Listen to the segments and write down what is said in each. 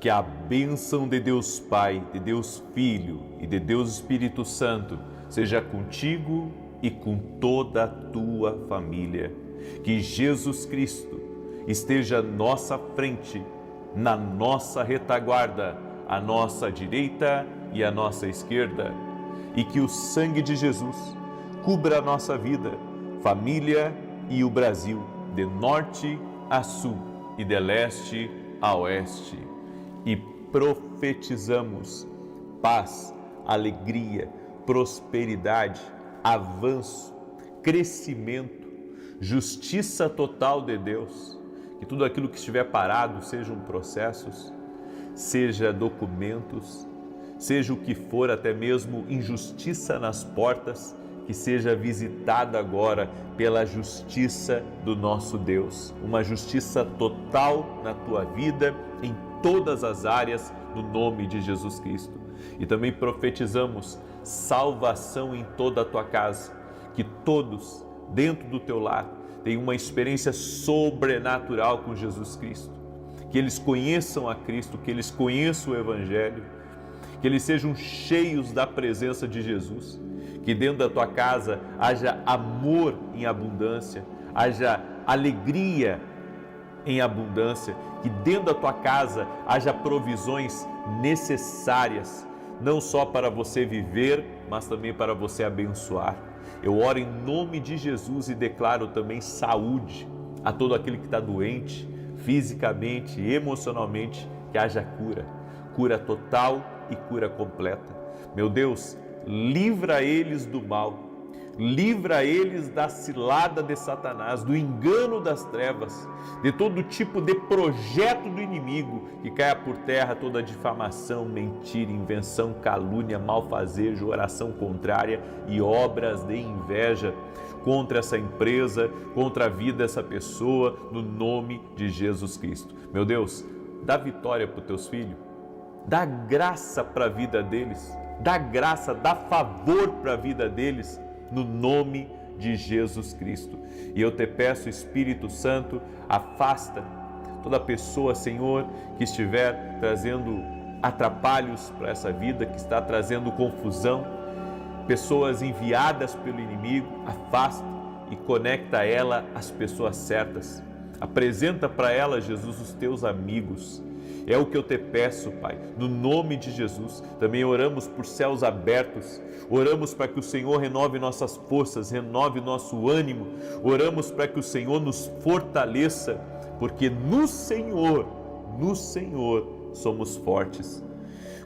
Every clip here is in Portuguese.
que a bênção de Deus Pai, de Deus Filho e de Deus Espírito Santo seja contigo e com toda a tua família. Que Jesus Cristo esteja à nossa frente, na nossa retaguarda, à nossa direita e à nossa esquerda. E que o sangue de Jesus cubra a nossa vida, família e o Brasil, de norte a sul e de leste a oeste. E profetizamos paz, alegria, prosperidade, avanço, crescimento, justiça total de Deus. Que tudo aquilo que estiver parado, sejam processos, seja documentos, seja o que for, até mesmo injustiça nas portas, que seja visitada agora pela justiça do nosso Deus. Uma justiça total na tua vida, em todas as áreas, no nome de Jesus Cristo. E também profetizamos salvação em toda a tua casa, que todos dentro do teu lar tenham uma experiência sobrenatural com Jesus Cristo, que eles conheçam a Cristo, que eles conheçam o Evangelho, que eles sejam cheios da presença de Jesus, que dentro da tua casa haja amor em abundância, haja alegria em abundância, que dentro da tua casa haja provisões necessárias, não só para você viver, mas também para você abençoar. Eu oro em nome de Jesus e declaro também saúde a todo aquele que está doente, fisicamente e emocionalmente, que haja cura, cura total e cura completa. Meu Deus, livra eles do mal, livra eles da cilada de Satanás, do engano das trevas, de todo tipo de projeto do inimigo, que caia por terra toda difamação, mentira, invenção, calúnia, malfazejo, oração contrária e obras de inveja contra essa empresa, contra a vida dessa pessoa, no nome de Jesus Cristo. Meu Deus, dá vitória para os teus filhos, dá graça para a vida deles, dá graça, dá favor para a vida deles, no nome de Jesus Cristo. E eu te peço, Espírito Santo, afasta toda pessoa, Senhor, que estiver trazendo atrapalhos para essa vida, que está trazendo confusão, pessoas enviadas pelo inimigo, afasta e conecta ela às pessoas certas. Apresenta para ela, Jesus, os teus amigos. É o que eu te peço, Pai, no nome de Jesus. Também oramos por céus abertos, oramos para que o Senhor renove nossas forças, renove nosso ânimo, oramos para que o Senhor nos fortaleça, porque no Senhor somos fortes.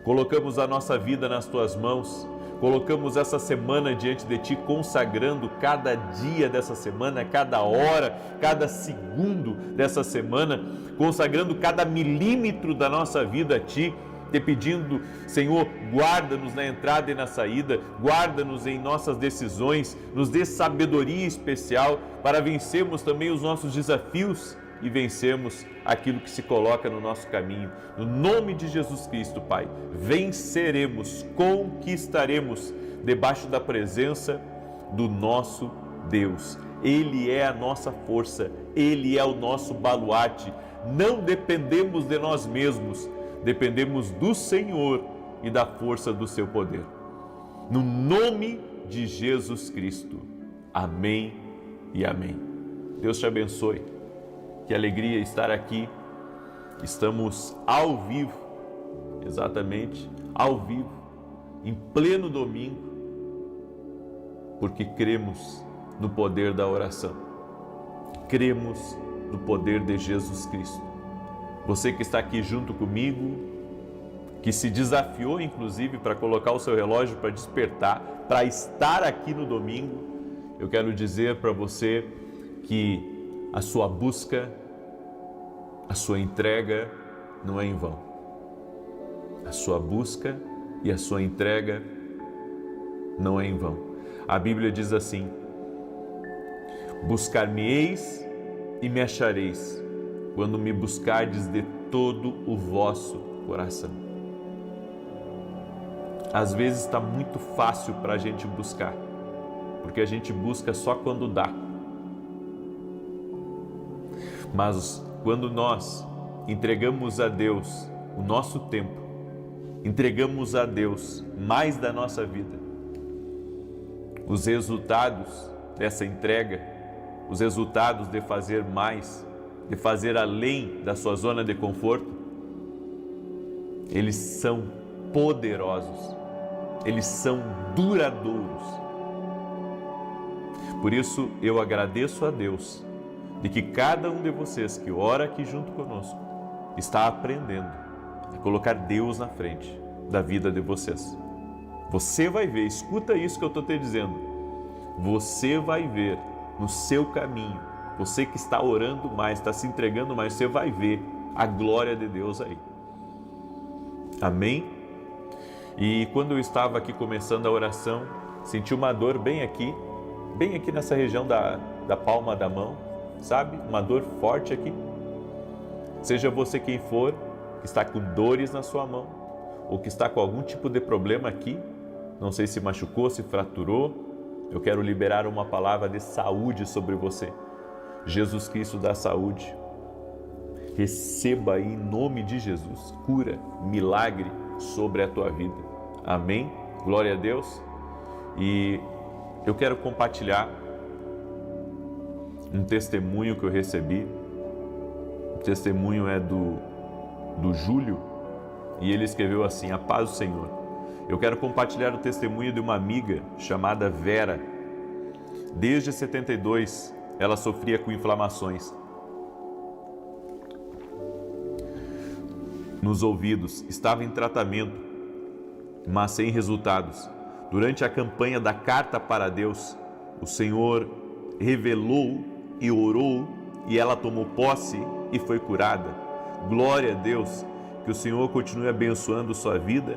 Colocamos a nossa vida nas tuas mãos, colocamos essa semana diante de Ti, consagrando cada dia dessa semana, cada hora, cada segundo dessa semana, consagrando cada milímetro da nossa vida a Ti, te pedindo, Senhor, guarda-nos na entrada e na saída, guarda-nos em nossas decisões, nos dê sabedoria especial para vencermos também os nossos desafios e vencermos aquilo que se coloca no nosso caminho. No nome de Jesus Cristo, Pai, venceremos, conquistaremos debaixo da presença do nosso Deus. Ele é a nossa força, Ele é o nosso baluarte. Não dependemos de nós mesmos, dependemos do Senhor e da força do seu poder. No nome de Jesus Cristo. Amém e amém. Deus te abençoe. Que alegria estar aqui. Estamos ao vivo, exatamente ao vivo, em pleno domingo, porque cremos no poder da oração. Cremos no poder de Jesus Cristo. Você que está aqui junto comigo, que se desafiou inclusive para colocar o seu relógio para despertar, para estar aqui no domingo, eu quero dizer para você que a sua busca, a sua entrega não é em vão. A sua busca e a sua entrega não é em vão. A Bíblia diz assim: buscar-me-eis e me achareis, quando me buscardes de todo o vosso coração. Às vezes está muito fácil para a gente buscar, porque a gente busca só quando dá. Mas quando nós entregamos a Deus o nosso tempo, entregamos a Deus mais da nossa vida, os resultados dessa entrega, os resultados de fazer mais, de fazer além da sua zona de conforto, eles são poderosos, eles são duradouros. Por isso eu agradeço a Deus de que cada um de vocês que ora aqui junto conosco está aprendendo a colocar Deus na frente da vida de vocês. Você vai ver, escuta isso que eu estou te dizendo, você vai ver no seu caminho, você que está orando mais, está se entregando mais, você vai ver a glória de Deus aí. Amém? E quando eu estava aqui começando a oração, senti uma dor bem aqui nessa região da palma da mão, sabe? Uma dor forte aqui. Seja você quem for, que está com dores na sua mão, ou que está com algum tipo de problema aqui, não sei se machucou, se fraturou, eu quero liberar uma palavra de saúde sobre você. Jesus Cristo dá saúde. Receba aí em nome de Jesus, cura, milagre sobre a tua vida. Amém? Glória a Deus. E eu quero compartilhar um testemunho que eu recebi. O testemunho é do Júlio, e ele escreveu assim: a paz do Senhor. Eu quero compartilhar o testemunho de uma amiga chamada Vera. Desde 72, ela sofria com inflamações nos ouvidos, estava em tratamento, mas sem resultados. Durante a campanha da Carta para Deus, o Senhor revelou e orou, e ela tomou posse e foi curada. Glória a Deus, que o Senhor continue abençoando sua vida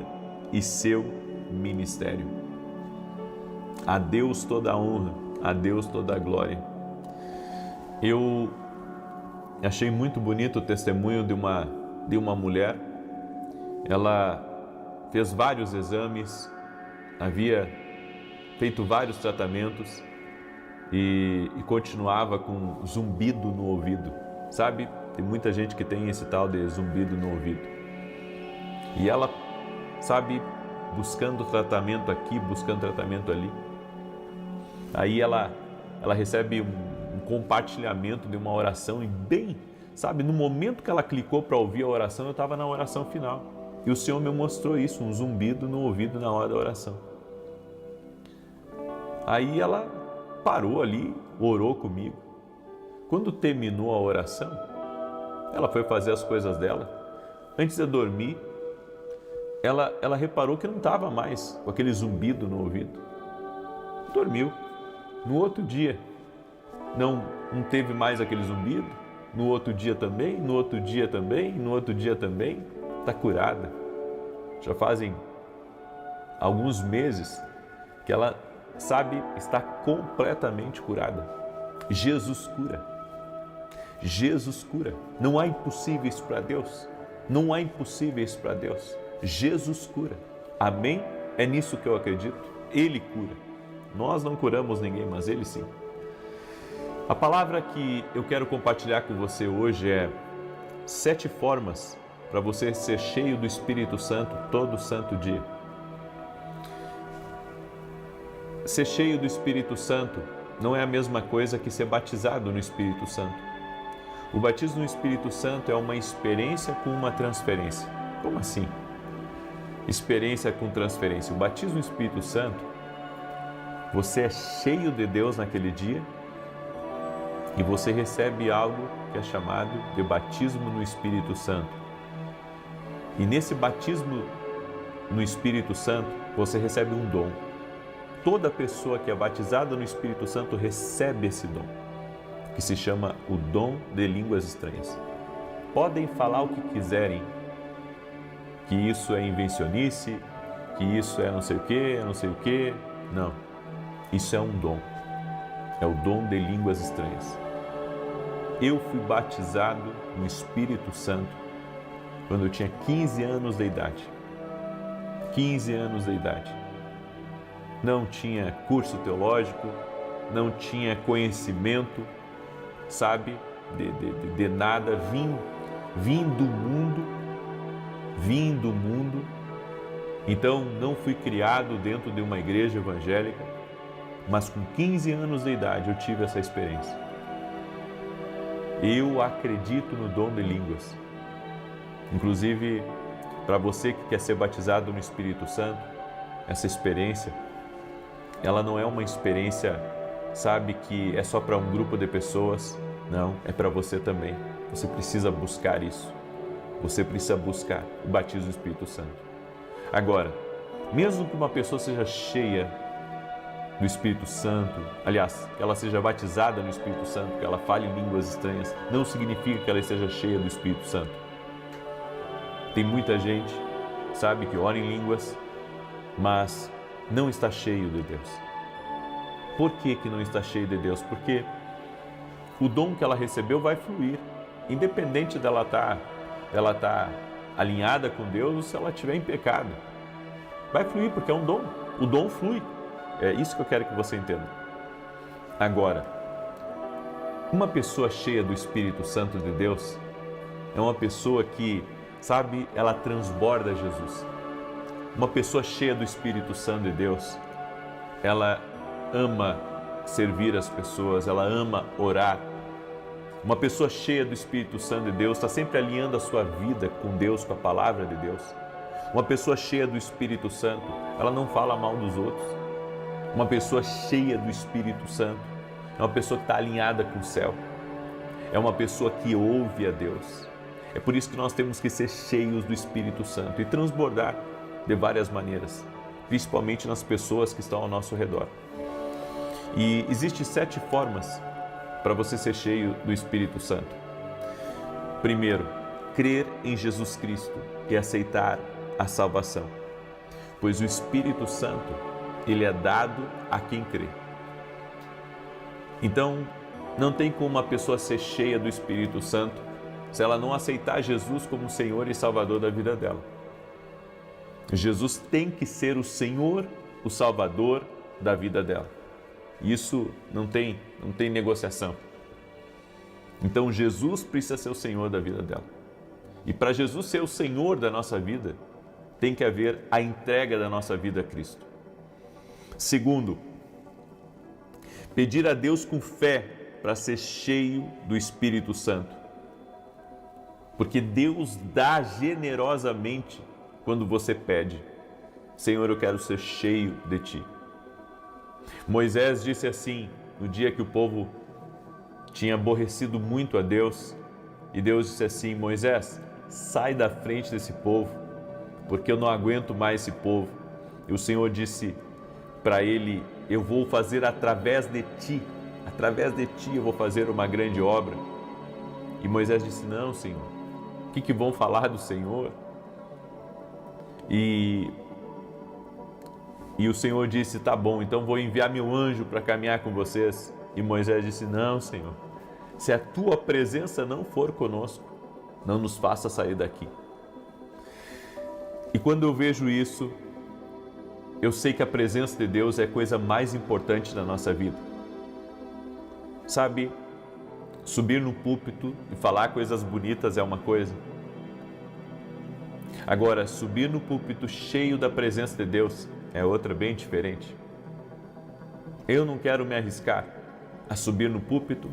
e seu ministério. A Deus toda a honra, a Deus toda a glória. Eu achei muito bonito o testemunho de uma mulher. Ela fez vários exames, havia feito vários tratamentos e continuava com zumbido no ouvido, sabe? Tem muita gente que tem esse tal de zumbido no ouvido. E ela, sabe, buscando tratamento aqui, buscando tratamento ali. Aí ela recebe um compartilhamento de uma oração e bem, sabe, no momento que ela clicou para ouvir a oração, eu estava na oração final. E o Senhor me mostrou isso, um zumbido no ouvido na hora da oração. Aí ela parou ali, orou comigo. Quando terminou a oração, ela foi fazer as coisas dela. Antes de dormir, ela reparou que não estava mais com aquele zumbido no ouvido. Dormiu. No outro dia, não teve mais aquele zumbido. No outro dia também, no outro dia também, no outro dia também. Está curada. Já fazem alguns meses que ela, sabe, está completamente curada. Jesus cura. Jesus cura. Não há impossíveis para Deus. Não há impossíveis para Deus. Jesus cura. Amém? É nisso que eu acredito. Ele cura. Nós não curamos ninguém, mas Ele sim. A palavra que eu quero compartilhar com você hoje é 7 formas para você ser cheio do Espírito Santo todo santo dia. Ser cheio do Espírito Santo não é a mesma coisa que ser batizado no Espírito Santo. O batismo no Espírito Santo é uma experiência com uma transferência. Como assim? Experiência com transferência. O batismo no Espírito Santo, você é cheio de Deus naquele dia e você recebe algo que é chamado de batismo no Espírito Santo. E nesse batismo no Espírito Santo, você recebe um dom. Toda pessoa que é batizada no Espírito Santo recebe esse dom, que se chama o dom de línguas estranhas. Podem falar o que quiserem, que isso é invencionice, que isso é não sei o quê. Não, isso é um dom. É o dom de línguas estranhas. Eu fui batizado no Espírito Santo quando eu tinha 15 anos de idade. 15 anos de idade. Não tinha curso teológico, não tinha conhecimento, sabe, de nada. Vim do mundo, vim do mundo, então não fui criado dentro de uma igreja evangélica, mas com 15 anos de idade eu tive essa experiência. Eu acredito no dom de línguas. Inclusive, para você que quer ser batizado no Espírito Santo, essa experiência, ela não é uma experiência, sabe, que é só para um grupo de pessoas. Não, é para você também. Você precisa buscar isso. Você precisa buscar o batismo do Espírito Santo. Agora, mesmo que uma pessoa seja cheia do Espírito Santo, aliás, que ela seja batizada no Espírito Santo, que ela fale línguas estranhas, não significa que ela esteja cheia do Espírito Santo. Tem muita gente, sabe, que ora em línguas, mas não está cheio de Deus. Por que não está cheio de Deus? Porque o dom que ela recebeu vai fluir, independente dela estar alinhada com Deus ou se ela estiver em pecado. Vai fluir porque é um dom. O dom flui. É isso que eu quero que você entenda. Agora, uma pessoa cheia do Espírito Santo de Deus é uma pessoa que, sabe, ela transborda Jesus. Uma pessoa cheia do Espírito Santo de Deus, ela ama servir as pessoas, ela ama orar. Uma pessoa cheia do Espírito Santo de Deus está sempre alinhando a sua vida com Deus, com a palavra de Deus. Uma pessoa cheia do Espírito Santo, ela não fala mal dos outros. Uma pessoa cheia do Espírito Santo é uma pessoa que está alinhada com o céu. É uma pessoa que ouve a Deus. É por isso que nós temos que ser cheios do Espírito Santo e transbordar de várias maneiras, principalmente nas pessoas que estão ao nosso redor. E existem 7 formas para você ser cheio do Espírito Santo. Primeiro, crer em Jesus Cristo e aceitar a salvação, pois o Espírito Santo, ele é dado a quem crê. Então, não tem como uma pessoa ser cheia do Espírito Santo se ela não aceitar Jesus como Senhor e Salvador da vida dela. Jesus tem que ser o Senhor, o Salvador da vida dela. Isso não tem negociação. Então Jesus precisa ser o Senhor da vida dela. E para Jesus ser o Senhor da nossa vida, tem que haver a entrega da nossa vida a Cristo. Segundo, pedir a Deus com fé para ser cheio do Espírito Santo. Porque Deus dá generosamente quando você pede: Senhor, eu quero ser cheio de Ti. Moisés disse assim, no dia que o povo tinha aborrecido muito a Deus, e Deus disse assim: Moisés, sai da frente desse povo, porque eu não aguento mais esse povo. E o Senhor disse para ele: eu vou fazer através de ti eu vou fazer uma grande obra. E Moisés disse: não, Senhor, o que vão falar do Senhor? E o Senhor disse: tá bom, então vou enviar meu anjo para caminhar com vocês. E Moisés disse: não, Senhor, se a tua presença não for conosco, não nos faça sair daqui. E quando eu vejo isso, eu sei que a presença de Deus é a coisa mais importante da nossa vida. Sabe, subir no púlpito e falar coisas bonitas é uma coisa. Agora, subir no púlpito cheio da presença de Deus é outra, bem diferente. Eu não quero me arriscar a subir no púlpito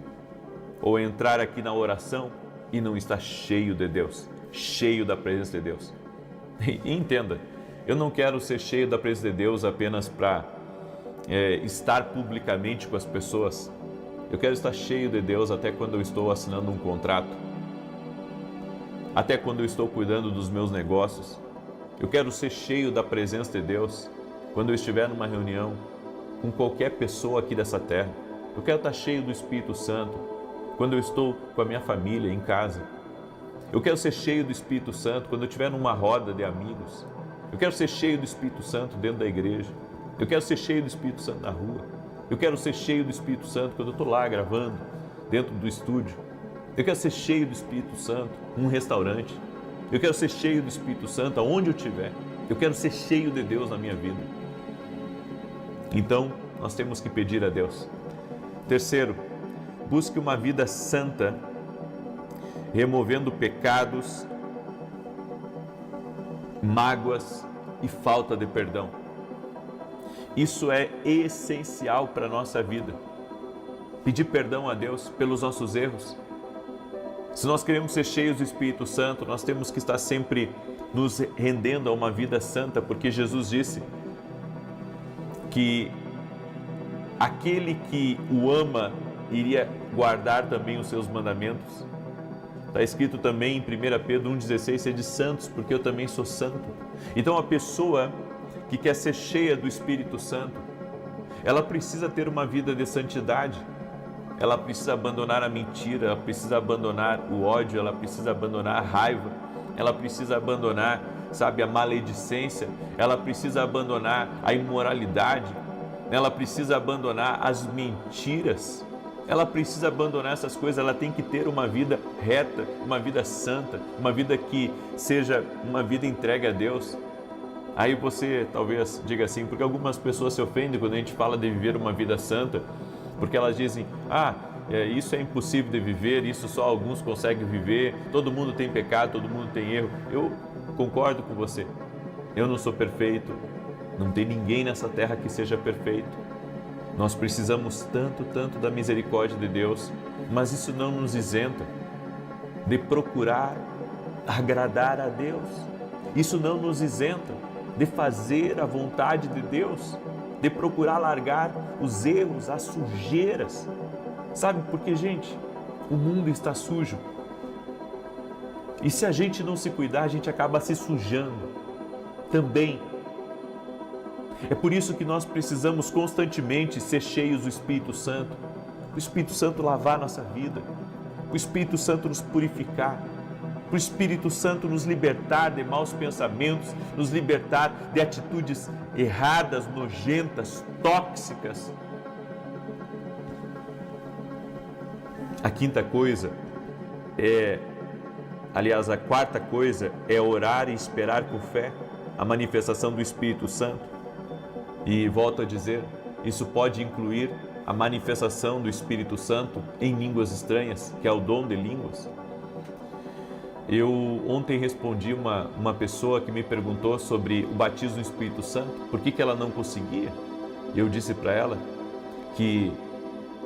ou entrar aqui na oração e não estar cheio de Deus, cheio da presença de Deus. E entenda, eu não quero ser cheio da presença de Deus apenas para estar publicamente com as pessoas. Eu quero estar cheio de Deus até quando eu estou assinando um contrato, até quando eu estou cuidando dos meus negócios. Eu quero ser cheio da presença de Deus quando eu estiver numa reunião com qualquer pessoa aqui dessa terra. Eu quero estar cheio do Espírito Santo quando eu estou com a minha família em casa. Eu quero ser cheio do Espírito Santo quando eu estiver numa roda de amigos. Eu quero ser cheio do Espírito Santo dentro da igreja. Eu quero ser cheio do Espírito Santo na rua. Eu quero ser cheio do Espírito Santo quando eu estou lá gravando, dentro do estúdio. Eu quero ser cheio do Espírito Santo num restaurante. Eu quero ser cheio do Espírito Santo aonde eu estiver. Eu quero ser cheio de Deus na minha vida. Então, nós temos que pedir a Deus. Terceiro, busque uma vida santa, removendo pecados mágoas e falta de perdão. Isso é essencial para a nossa vida. Pedir perdão a Deus pelos nossos erros. Se nós queremos ser cheios do Espírito Santo, nós temos que estar sempre nos rendendo a uma vida santa, porque Jesus disse que aquele que o ama iria guardar também os seus mandamentos. Está escrito também em 1 Pedro 1,16, sede santos, porque eu também sou santo. Então a pessoa que quer ser cheia do Espírito Santo, ela precisa ter uma vida de santidade. Ela precisa abandonar a mentira, ela precisa abandonar o ódio, ela precisa abandonar a raiva, ela precisa abandonar, a maledicência, ela precisa abandonar a imoralidade, ela precisa abandonar as mentiras, ela precisa abandonar essas coisas, ela tem que ter uma vida reta, uma vida santa, uma vida que seja uma vida entregue a Deus. Aí você talvez diga assim, porque algumas pessoas se ofendem quando a gente fala de viver uma vida santa, porque elas dizem, isso é impossível de viver, isso só alguns conseguem viver, todo mundo tem pecado, todo mundo tem erro. Eu concordo com você, eu não sou perfeito, não tem ninguém nessa terra que seja perfeito. Nós precisamos tanto da misericórdia de Deus, mas isso não nos isenta de procurar agradar a Deus. Isso não nos isenta de fazer a vontade de Deus, de procurar largar os erros, as sujeiras. Sabe, porque, gente, o mundo está sujo. E se a gente não se cuidar, a gente acaba se sujando também. É por isso que nós precisamos constantemente ser cheios do Espírito Santo. O Espírito Santo lavar nossa vida, o Espírito Santo nos purificar, o Espírito Santo nos libertar de maus pensamentos, nos libertar de atitudes erradas, nojentas, tóxicas. A quinta coisa a quarta coisa é orar e esperar com fé a manifestação do Espírito Santo. E volto a dizer, isso pode incluir a manifestação do Espírito Santo em línguas estranhas, que é o dom de línguas. Eu ontem respondi uma pessoa que me perguntou sobre o batismo no Espírito Santo, por que ela não conseguia. Eu disse para ela que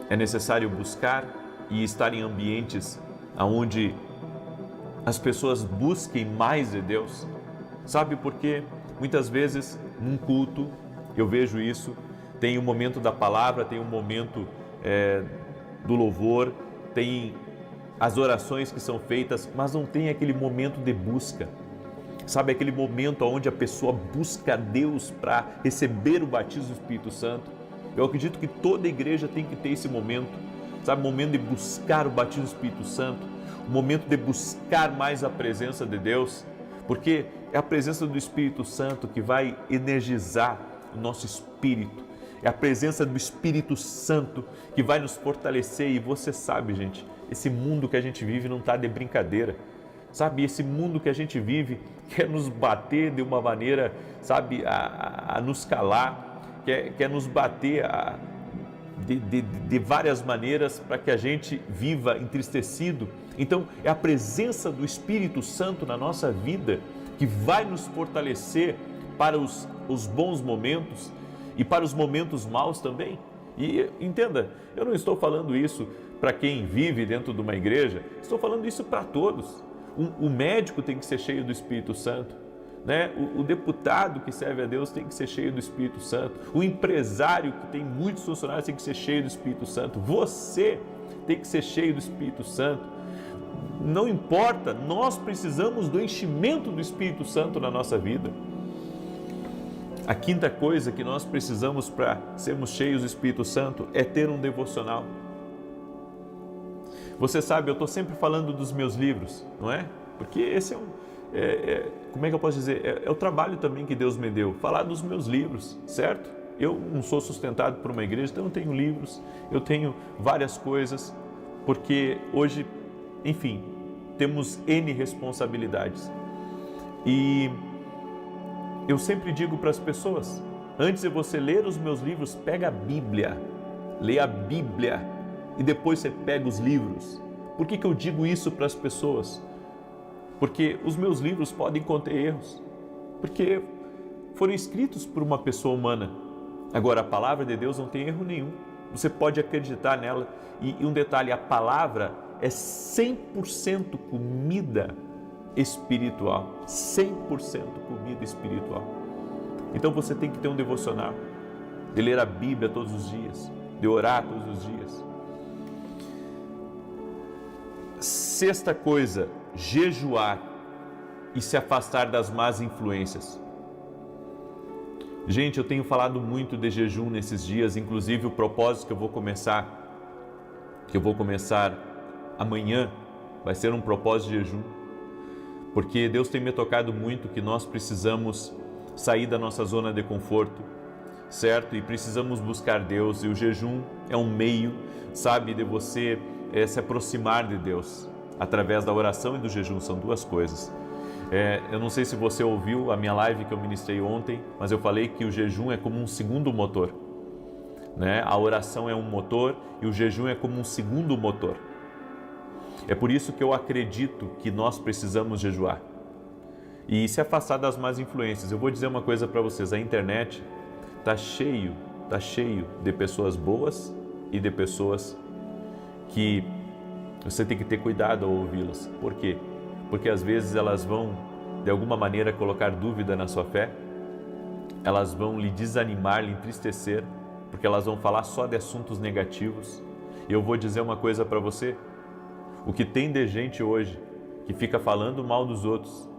é necessário buscar e estar em ambientes onde as pessoas busquem mais de Deus. Sabe por quê? Muitas vezes num culto, eu vejo isso, tem um momento da palavra, tem um momento do louvor, tem as orações que são feitas, mas não tem aquele momento de busca. Sabe, aquele momento onde a pessoa busca Deus para receber o batismo do Espírito Santo. Eu acredito que toda igreja tem que ter esse momento, sabe, o momento de buscar o batismo do Espírito Santo, o momento de buscar mais a presença de Deus, porque é a presença do Espírito Santo que vai energizar o nosso espírito, é a presença do Espírito Santo que vai nos fortalecer. E você sabe, gente, esse mundo que a gente vive não está de brincadeira, sabe, esse mundo que a gente vive quer nos bater de uma maneira, sabe, a nos calar, quer nos bater de várias maneiras para que a gente viva entristecido. Então é a presença do Espírito Santo na nossa vida que vai nos fortalecer para os bons momentos e para os momentos maus também. E entenda, eu não estou falando isso para quem vive dentro de uma igreja, estou falando isso para todos. O médico tem que ser cheio do Espírito Santo, né? O deputado que serve a Deus tem que ser cheio do Espírito Santo. O empresário que tem muitos funcionários tem que ser cheio do Espírito Santo. Você tem que ser cheio do Espírito Santo. Não importa, nós precisamos do enchimento do Espírito Santo na nossa vida. A quinta coisa que nós precisamos para sermos cheios do Espírito Santo é ter um devocional. Você sabe, eu estou sempre falando dos meus livros, não é? Porque esse como é que eu posso dizer? É o trabalho também que Deus me deu, falar dos meus livros, certo? Eu não sou sustentado por uma igreja, então eu tenho livros, eu tenho várias coisas, porque hoje, enfim, temos N responsabilidades. E eu sempre digo para as pessoas, antes de você ler os meus livros, pega a Bíblia, lê a Bíblia e depois você pega os livros. Por que eu digo isso para as pessoas? Porque os meus livros podem conter erros, porque foram escritos por uma pessoa humana. Agora, a palavra de Deus não tem erro nenhum. Você pode acreditar nela. E um detalhe, a palavra é 100% comida espiritual. 100% comida espiritual. Então você tem que ter um devocional, de ler a Bíblia todos os dias, de orar todos os dias. Sexta coisa, jejuar e se afastar das más influências. Gente, eu tenho falado muito de jejum nesses dias, inclusive o propósito que eu vou começar amanhã, vai ser um propósito de jejum, porque Deus tem me tocado muito que nós precisamos sair da nossa zona de conforto, certo? E precisamos buscar Deus, e o jejum é um meio, sabe, de você se aproximar de Deus, através da oração e do jejum, são duas coisas. Eu não sei se você ouviu a minha live que eu ministrei ontem, mas eu falei que o jejum é como um segundo motor, né? A oração é um motor e o jejum é como um segundo motor. É por isso que eu acredito que nós precisamos jejuar e se afastar das más influências. Eu vou dizer uma coisa para vocês, a internet está cheio de pessoas boas e de pessoas que você tem que ter cuidado ao ouvi-las. Por quê? Porque às vezes elas vão, de alguma maneira, colocar dúvida na sua fé, elas vão lhe desanimar, lhe entristecer, porque elas vão falar só de assuntos negativos. E eu vou dizer uma coisa para você, o que tem de gente hoje que fica falando mal dos outros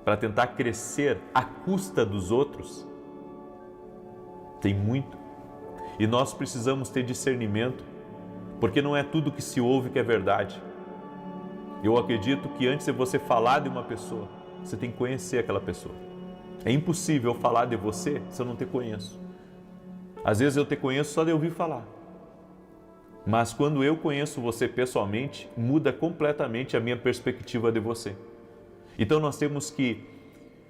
para tentar crescer à custa dos outros, tem muito. E nós precisamos ter discernimento, porque não é tudo que se ouve que é verdade. Eu acredito que antes de você falar de uma pessoa, você tem que conhecer aquela pessoa. É impossível falar de você se eu não te conheço. Às vezes eu te conheço só de ouvir falar. Mas quando eu conheço você pessoalmente, muda completamente a minha perspectiva de você. Então nós temos que,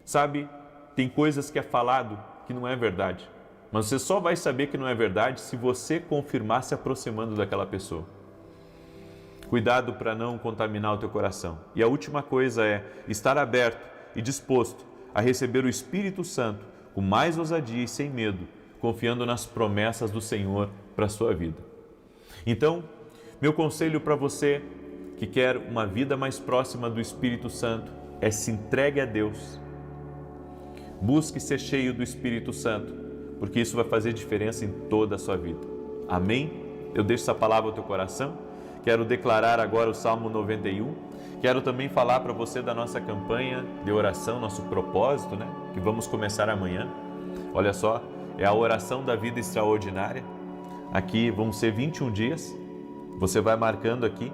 sabe, tem coisas que é falado que não é verdade. Mas você só vai saber que não é verdade se você confirmar se aproximando daquela pessoa. Cuidado para não contaminar o teu coração. E a última coisa é estar aberto e disposto a receber o Espírito Santo com mais ousadia e sem medo, confiando nas promessas do Senhor para a sua vida. Então, meu conselho para você que quer uma vida mais próxima do Espírito Santo é se entregue a Deus. Busque ser cheio do Espírito Santo, porque isso vai fazer diferença em toda a sua vida. Amém? Eu deixo essa palavra ao teu coração. Quero declarar agora o Salmo 91. Quero também falar para você da nossa campanha de oração, nosso propósito, né? Que vamos começar amanhã. Olha só, é a oração da vida extraordinária. Aqui vão ser 21 dias. Você vai marcando aqui.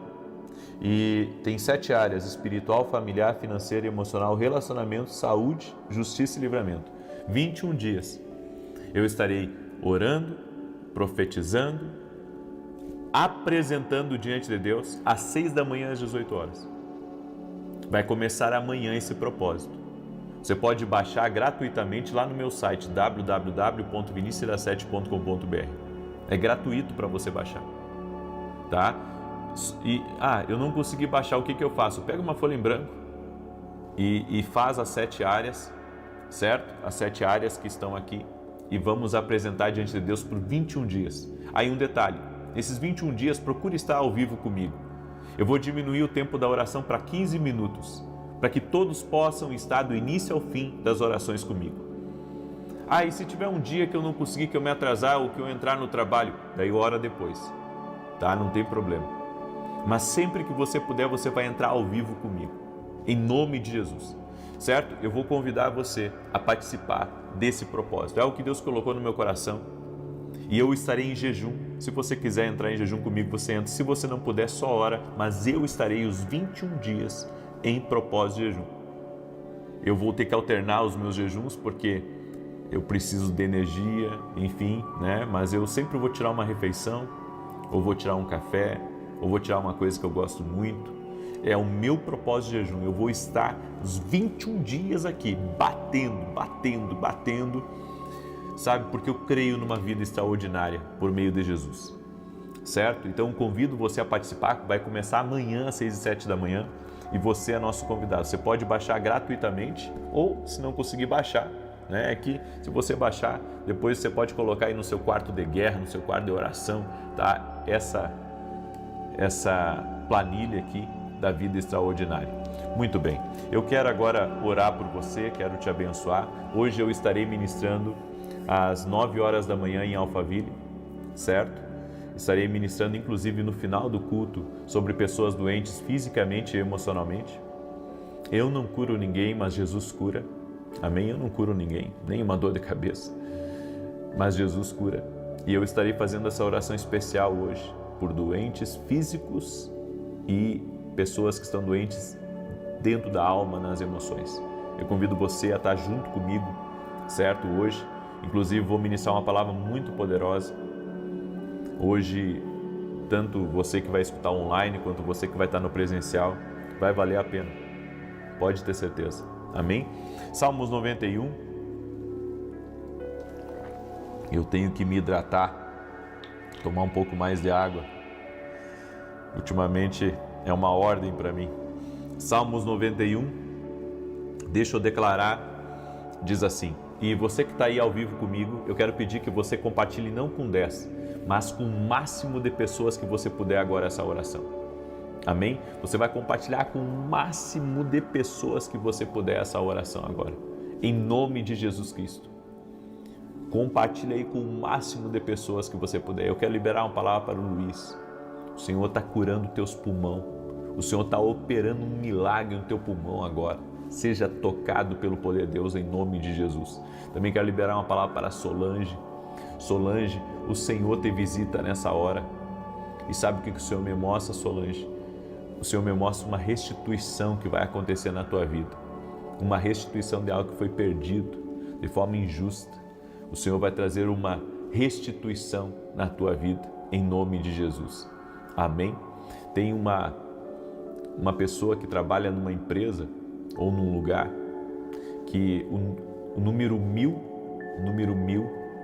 E tem 7 áreas: espiritual, familiar, financeira, emocional, relacionamento, saúde, justiça e livramento. 21 dias. Eu estarei orando, profetizando, apresentando diante de Deus às 6 da manhã às 18 horas. Vai começar amanhã esse propósito. Você pode baixar gratuitamente lá no meu site www.vinicius7.com.br. É gratuito para você baixar, tá? E eu não consegui baixar, o que eu faço? Pega uma folha em branco e faz as 7 áreas, certo? As 7 áreas que estão aqui, e vamos apresentar diante de Deus por 21 dias. Aí um detalhe: nesses 21 dias, procure estar ao vivo comigo. Eu vou diminuir o tempo da oração para 15 minutos, para que todos possam estar do início ao fim das orações comigo. E se tiver um dia que eu não conseguir, que eu me atrasar ou que eu entrar no trabalho, daí ora depois, tá? Não tem problema. Mas sempre que você puder, você vai entrar ao vivo comigo, em nome de Jesus, certo? Eu vou convidar você a participar desse propósito. É algo que Deus colocou no meu coração. E eu estarei em jejum. Se você quiser entrar em jejum comigo, você entra. Se você não puder, só ora. Mas eu estarei os 21 dias em propósito de jejum. Eu vou ter que alternar os meus jejuns, porque eu preciso de energia, enfim, né? Mas eu sempre vou tirar uma refeição, ou vou tirar um café, ou vou tirar uma coisa que eu gosto muito. É o meu propósito de jejum. Eu vou estar os 21 dias aqui, batendo, sabe? Porque eu creio numa vida extraordinária por meio de Jesus, certo? Então convido você a participar, vai começar amanhã às 6 e 7 da manhã. e você é nosso convidado. Você pode baixar gratuitamente ou, se não conseguir baixar, né? É que se você baixar, depois você pode colocar aí no seu quarto de guerra, no seu quarto de oração, tá? Essa planilha aqui da vida extraordinária. Muito bem, eu quero agora orar por você, quero te abençoar. Hoje eu estarei ministrando às 9 horas da manhã em Alphaville, certo? Estarei ministrando inclusive no final do culto sobre pessoas doentes fisicamente e emocionalmente. Eu não curo ninguém, mas Jesus cura. Amém? Eu não curo ninguém, nem uma dor de cabeça, mas Jesus cura. E eu estarei fazendo essa oração especial hoje por doentes físicos e pessoas que estão doentes dentro da alma, nas emoções. Eu convido você a estar junto comigo, certo? Hoje, inclusive, vou ministrar uma palavra muito poderosa. Hoje, tanto você que vai escutar online, quanto você que vai estar no presencial, vai valer a pena. Pode ter certeza. Amém? Salmos 91. Eu tenho que me hidratar, tomar um pouco mais de água. Ultimamente é uma ordem para mim. Salmos 91, deixa eu declarar, diz assim: e você que está aí ao vivo comigo, eu quero pedir que você compartilhe não com 10, mas com o máximo de pessoas que você puder agora essa oração. Amém? Você vai compartilhar com o máximo de pessoas que você puder essa oração agora. Em nome de Jesus Cristo. Compartilhe aí com o máximo de pessoas que você puder. Eu quero liberar uma palavra para o Luiz. O Senhor está curando teus pulmões. O Senhor está operando um milagre no teu pulmão agora. Seja tocado pelo poder de Deus em nome de Jesus. Também quero liberar uma palavra para Solange. Solange, o Senhor te visita nessa hora. E sabe o que o Senhor me mostra, Solange? O Senhor me mostra uma restituição que vai acontecer na tua vida. Uma restituição de algo que foi perdido de forma injusta. O Senhor vai trazer uma restituição na tua vida, em nome de Jesus. Amém? Tem uma pessoa que trabalha numa empresa ou num lugar que o número 1000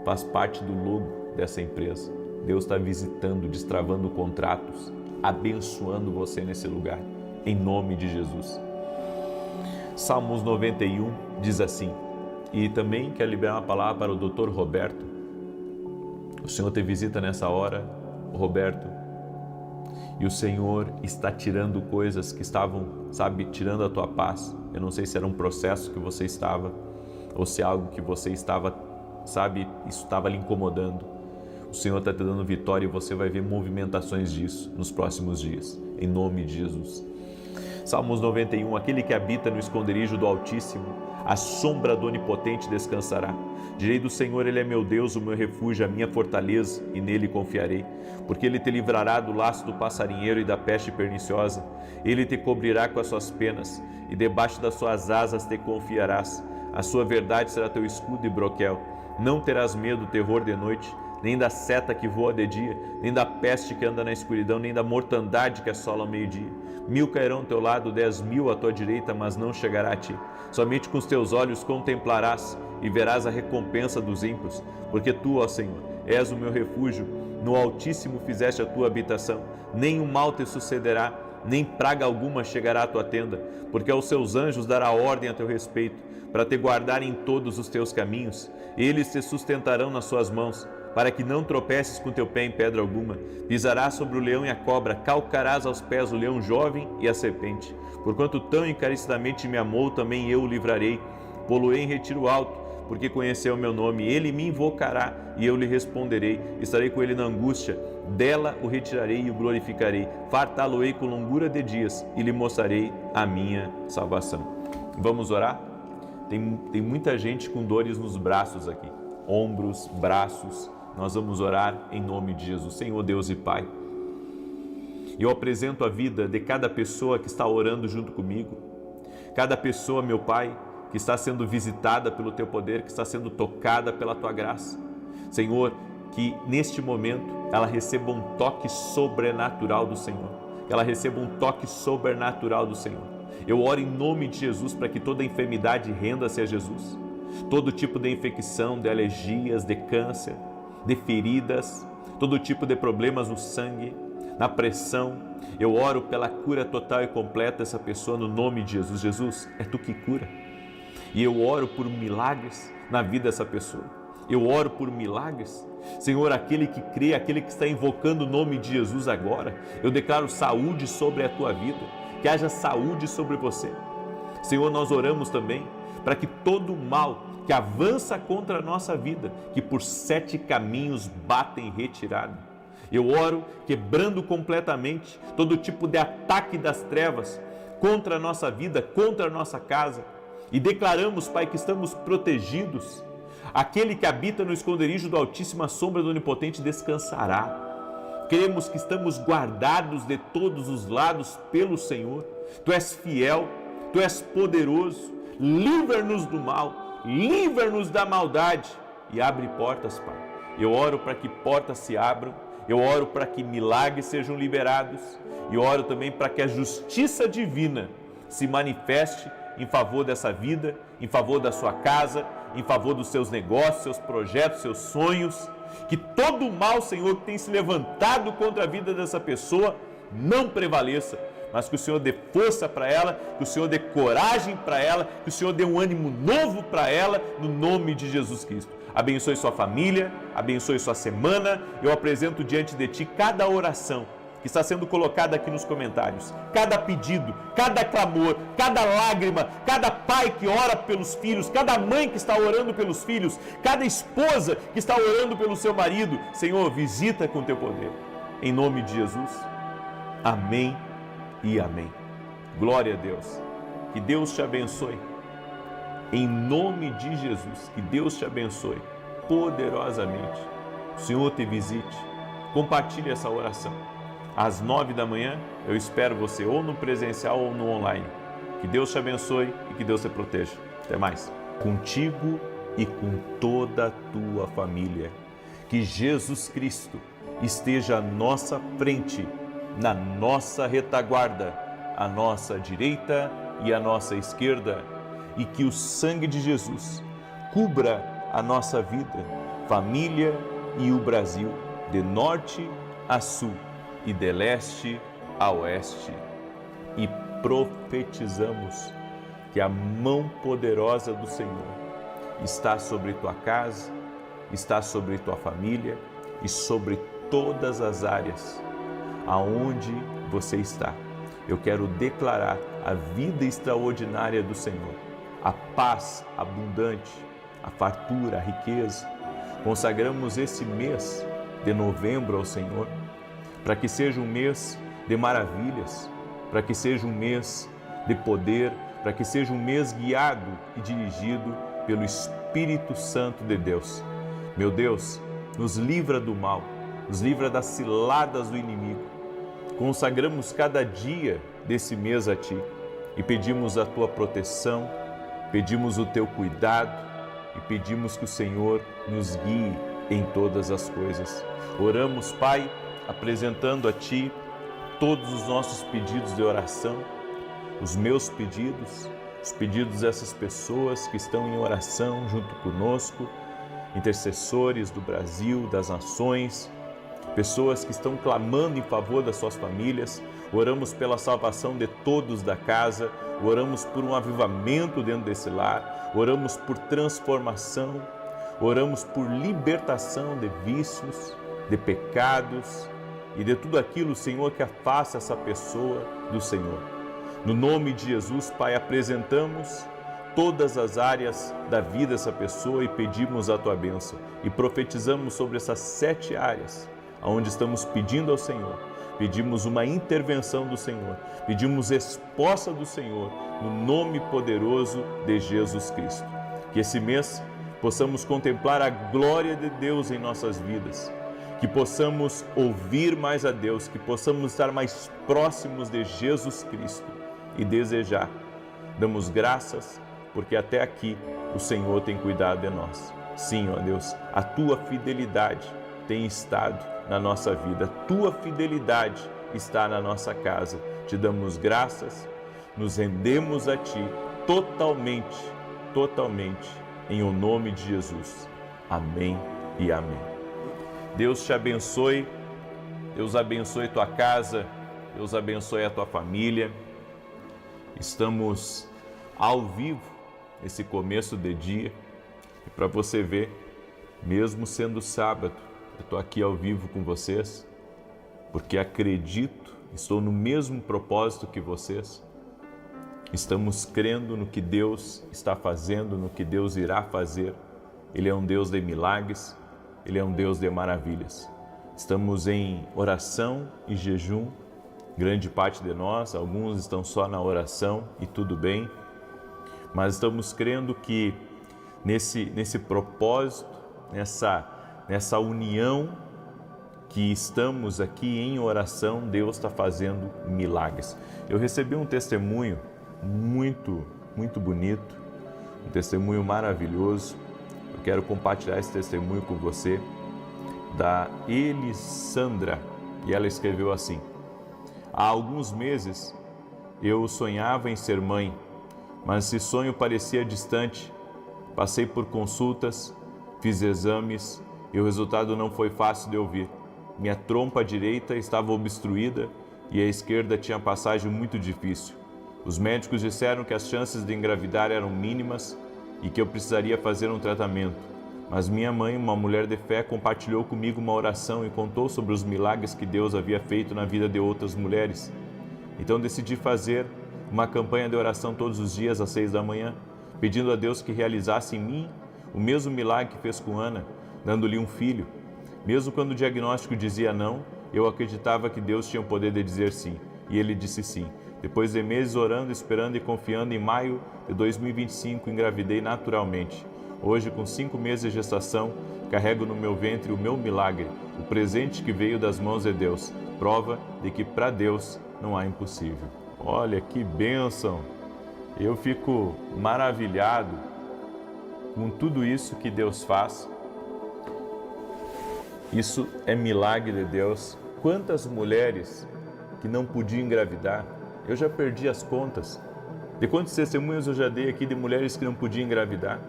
faz parte do logo dessa empresa. Deus está visitando, destravando contratos, abençoando você nesse lugar, em nome de Jesus. Salmos 91 diz assim, e também quero liberar uma palavra para o Dr. Roberto. O Senhor te visita nessa hora, Roberto, e o Senhor está tirando coisas que estavam, tirando a tua paz. Eu não sei se era um processo que você estava, ou se é algo que você estava, isso estava lhe incomodando. O Senhor está te dando vitória e você vai ver movimentações disso nos próximos dias, em nome de Jesus. Salmos 91, aquele que habita no esconderijo do Altíssimo, a sombra do Onipotente descansará. Direi do Senhor, Ele é meu Deus, o meu refúgio, a minha fortaleza, e nele confiarei. Porque Ele te livrará do laço do passarinheiro e da peste perniciosa. Ele te cobrirá com as suas penas, e debaixo das suas asas te confiarás. A sua verdade será teu escudo e broquel. Não terás medo do terror de noite, nem da seta que voa de dia, nem da peste que anda na escuridão, nem da mortandade que assola ao meio-dia. 1000 cairão ao teu lado, 10.000 à tua direita, mas não chegará a ti. Somente com os teus olhos contemplarás e verás a recompensa dos ímpios, porque tu, ó Senhor, és o meu refúgio, no Altíssimo fizeste a tua habitação. Nenhum mal te sucederá, nem praga alguma chegará à tua tenda, porque aos seus anjos dará ordem a teu respeito, para te guardarem em todos os teus caminhos. Eles te sustentarão nas suas mãos, para que não tropeces com teu pé em pedra alguma. Pisarás sobre o leão e a cobra, calcarás aos pés o leão jovem e a serpente. Porquanto tão encarecidamente me amou, também eu o livrarei. Pô-lo-ei em retiro alto, porque conheceu o meu nome. Ele me invocará e eu lhe responderei. Estarei com ele na angústia, dela o retirarei e o glorificarei. Fartá-lo-ei com longura de dias e lhe mostrarei a minha salvação. Vamos orar? Tem muita gente com dores nos braços aqui, ombros, braços. Nós vamos orar em nome de Jesus. Senhor Deus e Pai, eu apresento a vida de cada pessoa que está orando junto comigo, cada pessoa, meu Pai, que está sendo visitada pelo Teu poder, que está sendo tocada pela Tua graça. Senhor, que neste momento ela receba um toque sobrenatural do Senhor, que ela receba um toque sobrenatural do Senhor. Eu oro em nome de Jesus para que toda enfermidade renda-se a Jesus, todo tipo de infecção, de alergias, de câncer, de feridas, todo tipo de problemas no sangue, na pressão. Eu oro pela cura total e completa dessa pessoa no nome de Jesus. Jesus, é Tu que cura. E eu oro por milagres na vida dessa pessoa. Eu oro por milagres. Senhor, aquele que crê, aquele que está invocando o nome de Jesus agora, eu declaro saúde sobre a tua vida, que haja saúde sobre você. Senhor, nós oramos também para que todo mal que avança contra a nossa vida, que por 7 caminhos bata em retirada. Eu oro quebrando completamente todo tipo de ataque das trevas contra a nossa vida, contra a nossa casa. E declaramos, Pai, que estamos protegidos. Aquele que habita no esconderijo do Altíssimo, a sombra do Onipotente descansará. Cremos que estamos guardados de todos os lados pelo Senhor. Tu és fiel, Tu és poderoso. Livra-nos do mal, livra-nos da maldade e abre portas, Pai. Eu oro para que portas se abram, eu oro para que milagres sejam liberados e oro também para que a justiça divina se manifeste em favor dessa vida, em favor da sua casa, em favor dos seus negócios, seus projetos, seus sonhos. Que todo o mal, Senhor, que tem se levantado contra a vida dessa pessoa não prevaleça, mas que o Senhor dê força para ela, que o Senhor dê coragem para ela, que o Senhor dê um ânimo novo para ela, no nome de Jesus Cristo. Abençoe sua família, abençoe sua semana. Eu apresento diante de Ti cada oração que está sendo colocada aqui nos comentários, cada pedido, cada clamor, cada lágrima, cada pai que ora pelos filhos, cada mãe que está orando pelos filhos, cada esposa que está orando pelo seu marido. Senhor, visita com Teu poder. Em nome de Jesus. Amém e amém. Glória a Deus. Que Deus te abençoe. Em nome de Jesus, que Deus te abençoe poderosamente. O Senhor te visite. Compartilhe essa oração. Às 9 da manhã, eu espero você ou no presencial ou no online. Que Deus te abençoe e que Deus te proteja. Até mais. Contigo e com toda a tua família. Que Jesus Cristo esteja à nossa frente, na nossa retaguarda, à nossa direita e à nossa esquerda, e que o sangue de Jesus cubra a nossa vida, família e o Brasil, de norte a sul e de leste a oeste. E profetizamos que a mão poderosa do Senhor está sobre tua casa, está sobre tua família e sobre todas as áreas aonde você está. Eu quero declarar a vida extraordinária do Senhor, a paz abundante, a fartura, a riqueza. Consagramos esse mês de novembro ao Senhor, para que seja um mês de maravilhas, para que seja um mês de poder, para que seja um mês guiado e dirigido pelo Espírito Santo de Deus. Meu Deus, nos livra do mal, nos livra das ciladas do inimigo. Consagramos cada dia desse mês a Ti e pedimos a Tua proteção, pedimos o Teu cuidado e pedimos que o Senhor nos guie em todas as coisas. Oramos, Pai, apresentando a Ti todos os nossos pedidos de oração, os meus pedidos, os pedidos dessas pessoas que estão em oração junto conosco, intercessores do Brasil, das nações, pessoas que estão clamando em favor das suas famílias. Oramos pela salvação de todos da casa, oramos por um avivamento dentro desse lar, oramos por transformação, oramos por libertação de vícios, de pecados e de tudo aquilo, Senhor, que afasta essa pessoa do Senhor. No nome de Jesus, Pai, apresentamos todas as áreas da vida dessa pessoa e pedimos a Tua bênção. E profetizamos sobre essas 7 áreas, onde estamos pedindo ao Senhor. Pedimos uma intervenção do Senhor, pedimos resposta do Senhor, no nome poderoso de Jesus Cristo. Que esse mês possamos contemplar a glória de Deus em nossas vidas, que possamos ouvir mais a Deus, que possamos estar mais próximos de Jesus Cristo e desejar. Damos graças, porque até aqui o Senhor tem cuidado de nós. Sim, ó Deus, a Tua fidelidade tem estado na nossa vida, a Tua fidelidade está na nossa casa. Te damos graças, nos rendemos a Ti totalmente, em o nome de Jesus. Amém e amém. Deus te abençoe Deus abençoe tua casa, Deus abençoe a tua família. Estamos ao vivo esse começo de dia e para você ver, mesmo sendo sábado, eu estou aqui ao vivo com vocês porque acredito, estou no mesmo propósito que vocês. Estamos crendo no que Deus está fazendo, no que Deus irá fazer. Ele é um Deus de milagres, Ele é um Deus de maravilhas. Estamos em oração e jejum, grande parte de nós, alguns estão só na oração e tudo bem, mas estamos crendo que nesse propósito, nessa união que estamos aqui em oração, Deus está fazendo milagres. Eu recebi um testemunho muito bonito, um testemunho maravilhoso. Eu quero compartilhar esse testemunho com você, da Elisandra, e ela escreveu assim: há alguns meses eu sonhava em ser mãe, mas esse sonho parecia distante. Passei por consultas, fiz exames e o resultado não foi fácil de ouvir. Minha trompa direita estava obstruída e a esquerda tinha passagem muito difícil. Os médicos disseram que as chances de engravidar eram mínimas e que eu precisaria fazer um tratamento. Mas minha mãe, uma mulher de fé, compartilhou comigo uma oração e contou sobre os milagres que Deus havia feito na vida de outras mulheres. Então decidi fazer uma campanha de oração todos os dias às 6 da manhã, pedindo a Deus que realizasse em mim o mesmo milagre que fez com Ana, dando-lhe um filho. Mesmo quando o diagnóstico dizia não, eu acreditava que Deus tinha o poder de dizer sim, e Ele disse sim. Depois de meses orando, esperando e confiando, em maio de 2025 engravidei naturalmente. Hoje, com 5 meses de gestação, carrego no meu ventre o meu milagre, o presente que veio das mãos de Deus, prova de que para Deus não há impossível. Olha que bênção! Eu fico maravilhado com tudo isso que Deus faz. Isso é milagre de Deus. Quantas mulheres que não podiam engravidar? Eu já perdi as contas de quantos testemunhos eu já dei aqui de mulheres que não podiam engravidar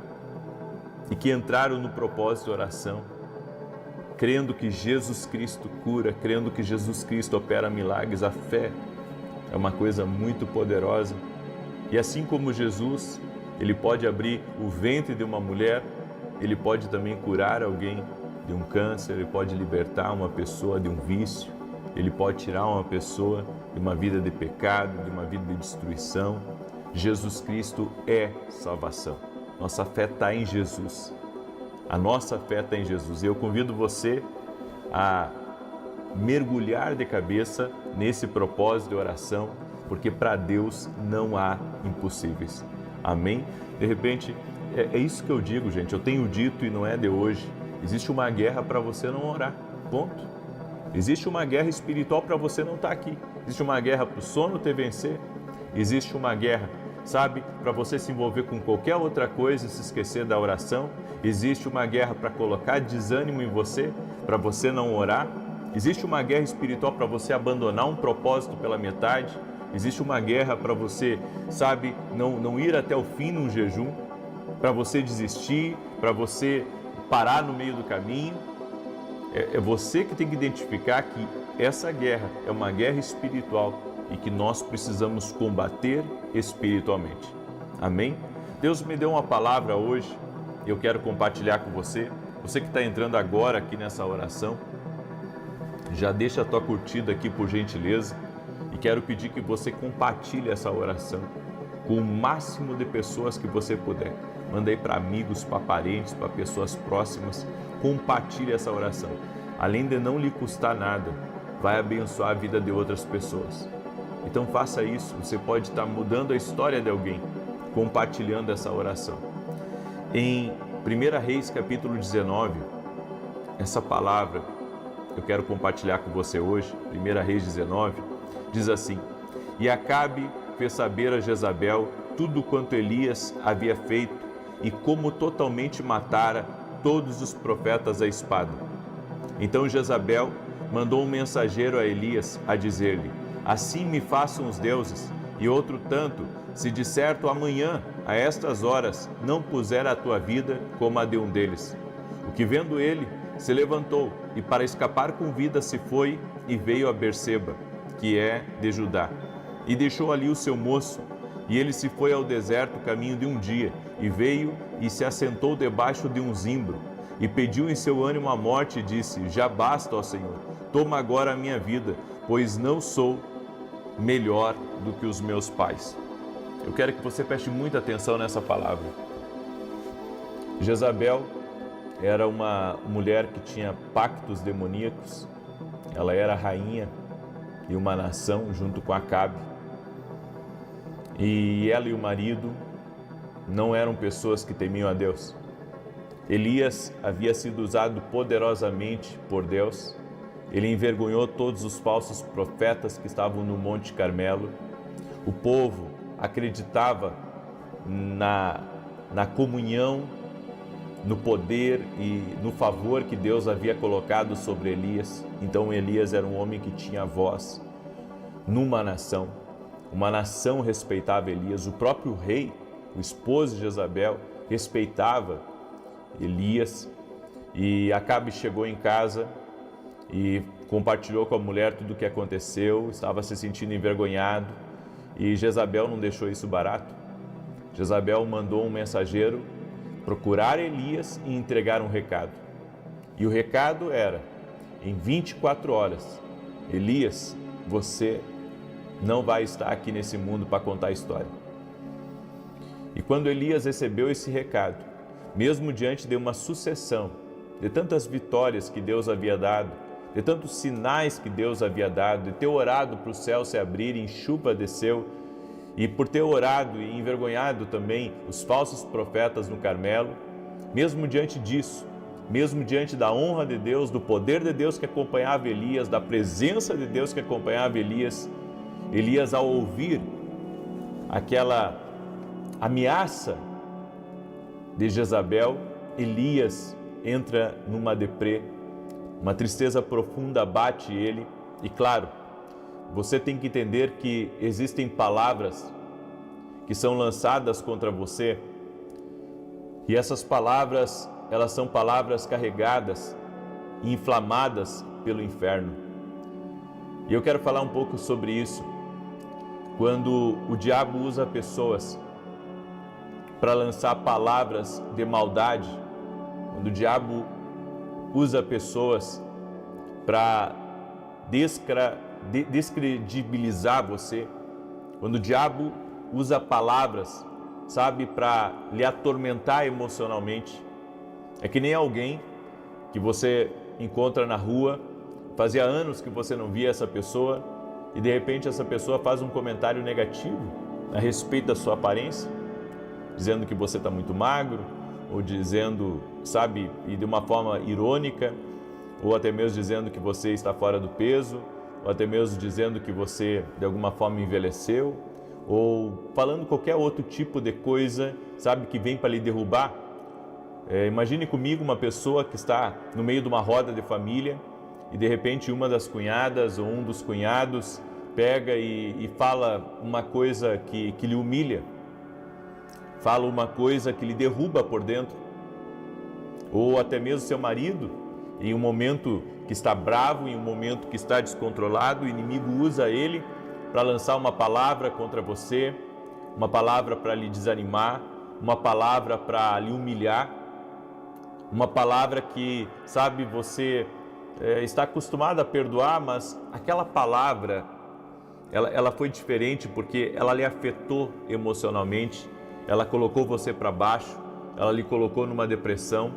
e que entraram no propósito de oração, crendo que Jesus Cristo cura, crendo que Jesus Cristo opera milagres. A fé é uma coisa muito poderosa. E assim como Jesus, Ele pode abrir o ventre de uma mulher, Ele pode também curar alguém de um câncer, Ele pode libertar uma pessoa de um vício, Ele pode tirar uma pessoa de uma vida de pecado, de uma vida de destruição. Jesus Cristo é salvação. Nossa fé está em Jesus. A nossa fé está em Jesus. E eu convido você a mergulhar de cabeça nesse propósito de oração, porque para Deus não há impossíveis. Amém? De repente, é isso que eu digo, gente. Eu tenho dito e não é de hoje. Existe uma guerra para você não orar. Ponto. Existe uma guerra espiritual para você não estar aqui. Existe uma guerra para o sono te vencer. Existe uma guerra, sabe, para você se envolver com qualquer outra coisa e se esquecer da oração. Existe uma guerra para colocar desânimo em você, para você não orar. Existe uma guerra espiritual para você abandonar um propósito pela metade. Existe uma guerra para você, sabe, não ir até o fim num jejum, para você desistir, para você parar no meio do caminho. É você que tem que identificar que essa guerra é uma guerra espiritual e que nós precisamos combater espiritualmente. Amém? Deus me deu uma palavra hoje e eu quero compartilhar com você. Você que está entrando agora aqui nessa oração, já deixa a tua curtida aqui por gentileza e quero pedir que você compartilhe essa oração com o máximo de pessoas que você puder. Manda aí para amigos, para parentes, para pessoas próximas. Compartilhe essa oração. Além de não lhe custar nada, vai abençoar a vida de outras pessoas. Então faça isso. Você pode estar mudando a história de alguém compartilhando essa oração. Em 1 Reis capítulo 19, essa palavra eu quero compartilhar com você hoje. 1 Reis 19 diz assim: e Acabe fez saber a Jezabel tudo quanto Elias havia feito e como totalmente matara todos os profetas à espada. Então Jezabel mandou um mensageiro a Elias a dizer-lhe: assim me façam os deuses, e outro tanto, se de certo amanhã, a estas horas, não puser a tua vida como a de um deles. O que vendo ele, se levantou, e para escapar com vida se foi e veio a Berseba, que é de Judá, e deixou ali o seu moço. E ele se foi ao deserto caminho de um dia, e veio e se assentou debaixo de um zimbro, e pediu em seu ânimo a morte, e disse: já basta, ó Senhor, toma agora a minha vida, pois não sou melhor do que os meus pais. Eu quero que você preste muita atenção nessa palavra. Jezabel era uma mulher que tinha pactos demoníacos. Ela era rainha de uma nação junto com Acabe. E ela e o marido não eram pessoas que temiam a Deus. Elias havia sido usado poderosamente por Deus. Ele envergonhou todos os falsos profetas que estavam no Monte Carmelo. O povo acreditava na comunhão, no poder e no favor que Deus havia colocado sobre Elias. Então Elias era um homem que tinha voz numa nação. Uma nação respeitava Elias. O próprio rei, o esposo de Jezabel, respeitava Elias. E Acabe chegou em casa e compartilhou com a mulher tudo o que aconteceu. Estava se sentindo envergonhado. E Jezabel não deixou isso barato. Jezabel mandou um mensageiro procurar Elias e entregar um recado. E o recado era: em 24 horas, Elias, você não vai estar aqui nesse mundo para contar a história. E quando Elias recebeu esse recado, mesmo diante de uma sucessão de tantas vitórias que Deus havia dado, de tantos sinais que Deus havia dado, de ter orado para o céu se abrir e chuva desceu, e por ter orado e envergonhado também os falsos profetas no Carmelo, mesmo diante disso, mesmo diante da honra de Deus, do poder de Deus que acompanhava Elias, da presença de Deus que acompanhava Elias, Elias, ao ouvir aquela ameaça de Jezabel, Elias entra numa deprê, uma tristeza profunda abate ele. E claro, você tem que entender que existem palavras que são lançadas contra você, e essas palavras, elas são palavras carregadas e inflamadas pelo inferno. E eu quero falar um pouco sobre isso. Quando o diabo usa pessoas para lançar palavras de maldade, quando o diabo usa pessoas para descredibilizar você, quando o diabo usa palavras, sabe, para lhe atormentar emocionalmente. É que nem alguém que você encontra na rua, fazia anos que você não via essa pessoa, e de repente essa pessoa faz um comentário negativo a respeito da sua aparência, dizendo que você está muito magro, ou dizendo, sabe, e de uma forma irônica, ou até mesmo dizendo que você está fora do peso, ou até mesmo dizendo que você de alguma forma envelheceu, ou falando qualquer outro tipo de coisa, sabe, que vem para lhe derrubar. Imagine comigo uma pessoa que está no meio de uma roda de família e de repente uma das cunhadas ou um dos cunhados pega e fala uma coisa que lhe humilha, fala uma coisa que lhe derruba por dentro. Ou até mesmo seu marido, em um momento que está bravo, em um momento que está descontrolado, o inimigo usa ele para lançar uma palavra contra você, uma palavra para lhe desanimar, uma palavra para lhe humilhar, uma palavra que, sabe, você está acostumado a perdoar, mas aquela palavra, ela foi diferente porque ela lhe afetou emocionalmente, ela colocou você para baixo, ela lhe colocou numa depressão,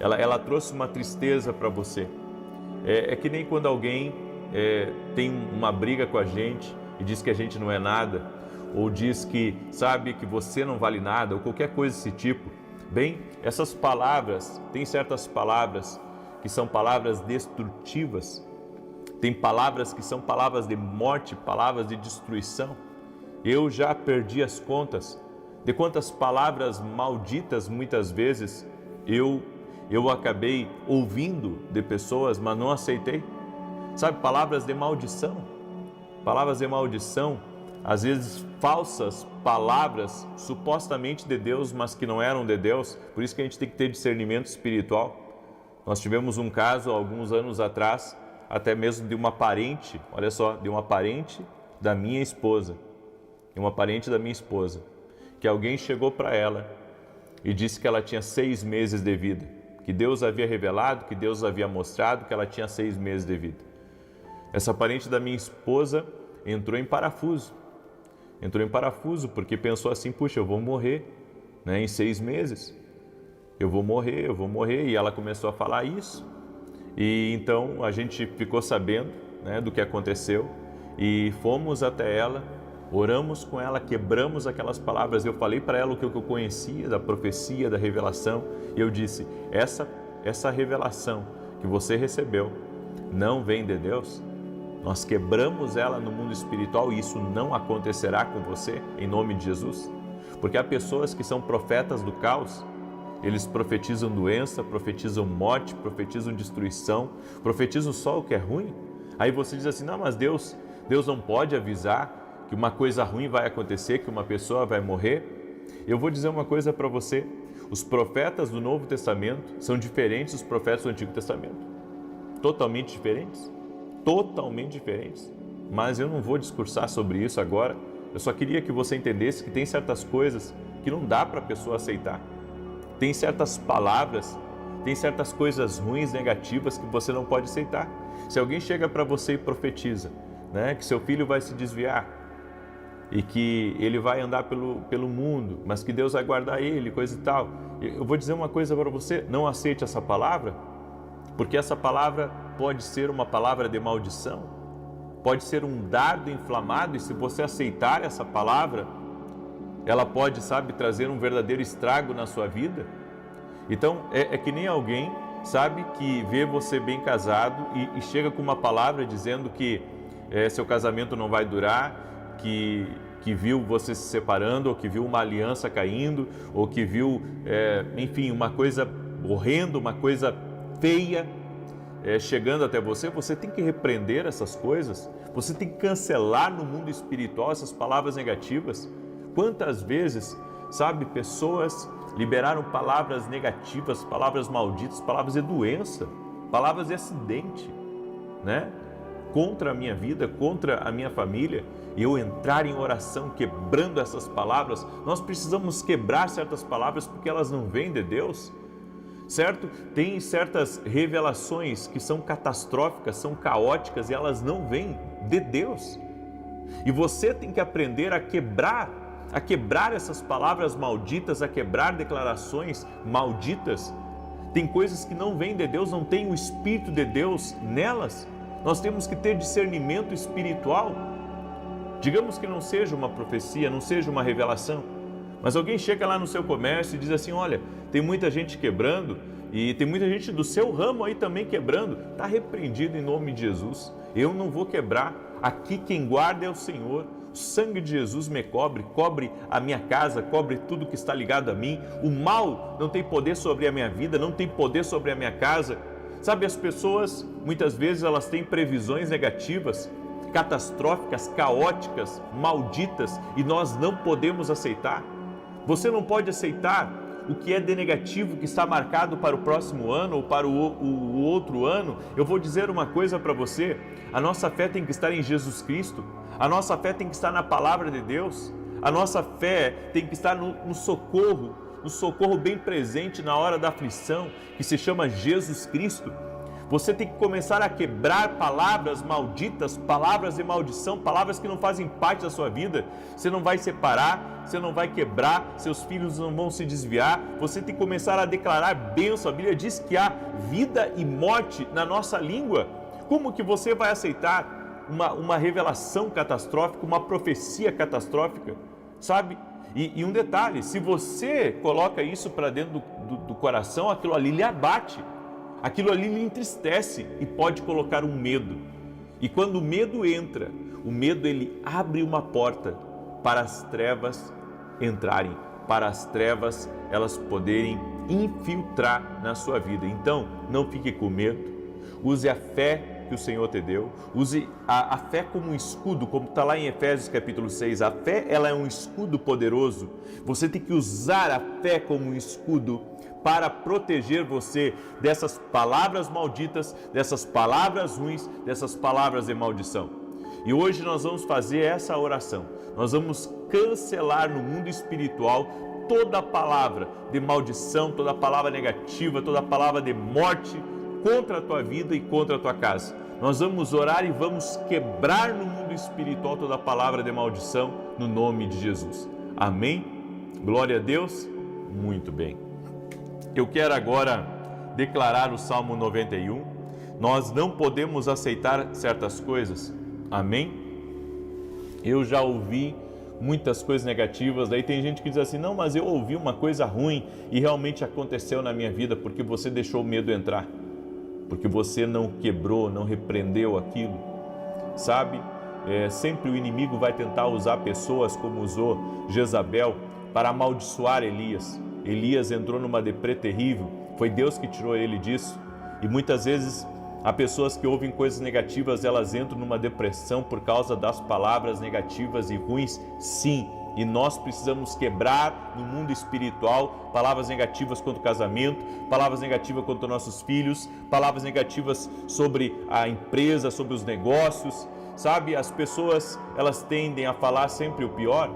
ela trouxe uma tristeza para você. É que nem quando alguém tem uma briga com a gente e diz que a gente não é nada, ou diz que, sabe, que você não vale nada, ou qualquer coisa desse tipo. Bem, essas palavras, tem certas palavras que são palavras destrutivas, tem palavras que são palavras de morte, palavras de destruição. Eu já perdi as contas de quantas palavras malditas muitas vezes eu acabei ouvindo de pessoas, mas não aceitei. Sabe, palavras de maldição, às vezes falsas palavras supostamente de Deus, mas que não eram de Deus. Por isso que a gente tem que ter discernimento espiritual. Nós tivemos um caso alguns anos atrás, até mesmo de uma parente, olha só, de uma parente da minha esposa, que alguém chegou para ela e disse que ela tinha 6 meses de vida, que Deus havia revelado, que Deus havia mostrado que ela tinha 6 meses de vida. Essa parente da minha esposa entrou em parafuso porque pensou assim, puxa, eu vou morrer, né, em 6 meses, eu vou morrer, e ela começou a falar isso, e então a gente ficou sabendo, né, do que aconteceu, e fomos até ela, oramos com ela, quebramos aquelas palavras, eu falei para ela o que eu conhecia da profecia, da revelação, e eu disse, essa revelação que você recebeu não vem de Deus. Nós quebramos ela no mundo espiritual e isso não acontecerá com você, em nome de Jesus. Porque há pessoas que são profetas do caos, eles profetizam doença, profetizam morte, profetizam destruição, profetizam só o que é ruim. Aí você diz assim, não, mas Deus não pode avisar que uma coisa ruim vai acontecer, que uma pessoa vai morrer. Eu vou dizer uma coisa para você, os profetas do Novo Testamento são diferentes dos profetas do Antigo Testamento. Totalmente diferentes. Mas eu não vou discursar sobre isso agora. Eu só queria que você entendesse que tem certas coisas que não dá para a pessoa aceitar. Tem certas palavras, tem certas coisas ruins, negativas que você não pode aceitar. Se alguém chega para você e profetiza, né, que seu filho vai se desviar e que ele vai andar pelo mundo, mas que Deus vai guardar ele, coisa e tal. Eu vou dizer uma coisa para você, não aceite essa palavra, porque essa palavra pode ser uma palavra de maldição, pode ser um dardo inflamado, e se você aceitar essa palavra, ela pode, trazer um verdadeiro estrago na sua vida. Então, é que nem alguém, que vê você bem casado e chega com uma palavra dizendo que seu casamento não vai durar, que viu você se separando, ou que viu uma aliança caindo, ou que viu, enfim, uma coisa horrenda, uma coisa feia, chegando até você. Você tem que repreender essas coisas, você tem que cancelar no mundo espiritual essas palavras negativas. Quantas vezes, pessoas liberaram palavras negativas, palavras malditas, palavras de doença, palavras de acidente, né? Contra a minha vida, contra a minha família, e eu entrar em oração quebrando essas palavras. Nós precisamos quebrar certas palavras porque elas não vêm de Deus. Certo? Tem certas revelações que são catastróficas, são caóticas, e elas não vêm de Deus. E você tem que aprender a quebrar essas palavras malditas, a quebrar declarações malditas. Tem coisas que não vêm de Deus, não tem o Espírito de Deus nelas. Nós temos que ter discernimento espiritual. Digamos que não seja uma profecia, não seja uma revelação, mas alguém chega lá no seu comércio e diz assim, olha, tem muita gente quebrando e tem muita gente do seu ramo aí também quebrando. Está repreendido em nome de Jesus. Eu não vou quebrar. Aqui quem guarda é o Senhor. O sangue de Jesus me cobre a minha casa, cobre tudo que está ligado a mim. O mal não tem poder sobre a minha vida, não tem poder sobre a minha casa. As pessoas, muitas vezes, elas têm previsões negativas, catastróficas, caóticas, malditas, e nós não podemos aceitar. Você não pode aceitar o que é de negativo que está marcado para o próximo ano ou para o outro ano. Eu vou dizer uma coisa para você, a nossa fé tem que estar em Jesus Cristo, a nossa fé tem que estar na palavra de Deus, a nossa fé tem que estar no socorro bem presente na hora da aflição, que se chama Jesus Cristo. Você tem que começar a quebrar palavras malditas, palavras de maldição, palavras que não fazem parte da sua vida. Você não vai separar, você não vai quebrar, seus filhos não vão se desviar. Você tem que começar a declarar bênção. A Bíblia diz que há vida e morte na nossa língua. Como que você vai aceitar uma revelação catastrófica, uma profecia catastrófica? E um detalhe, se você coloca isso para dentro do coração, aquilo ali lhe abate. Aquilo ali lhe entristece e pode colocar um medo. E quando o medo entra, o medo ele abre uma porta para as trevas entrarem, para as trevas elas poderem infiltrar na sua vida. Então, não fique com medo, use a fé que o Senhor te deu. Use a fé como um escudo, como está lá em Efésios capítulo 6. A fé, ela é um escudo poderoso. Você tem que usar a fé como um escudo para proteger você dessas palavras malditas, dessas palavras ruins, dessas palavras de maldição. E hoje nós vamos fazer essa oração. Nós vamos cancelar no mundo espiritual toda palavra de maldição, toda palavra negativa, toda palavra de morte contra a tua vida e contra a tua casa. Nós vamos orar e vamos quebrar no mundo espiritual toda palavra de maldição no nome de Jesus. Amém? Glória a Deus. Muito bem. Eu quero agora declarar o Salmo 91. Nós não podemos aceitar certas coisas. Amém? Eu já ouvi muitas coisas negativas, daí tem gente que diz assim, não, mas eu ouvi uma coisa ruim e realmente aconteceu na minha vida porque você deixou o medo entrar, porque você não quebrou, não repreendeu aquilo, sabe? Sempre o inimigo vai tentar usar pessoas como usou Jezabel para amaldiçoar Elias. Elias entrou numa deprê terrível, foi Deus que tirou ele disso, e muitas vezes há pessoas que ouvem coisas negativas, elas entram numa depressão por causa das palavras negativas e ruins, sim, e nós precisamos quebrar no mundo espiritual palavras negativas contra o casamento, palavras negativas contra nossos filhos, palavras negativas sobre a empresa, sobre os negócios, sabe? As pessoas, elas tendem a falar sempre o pior,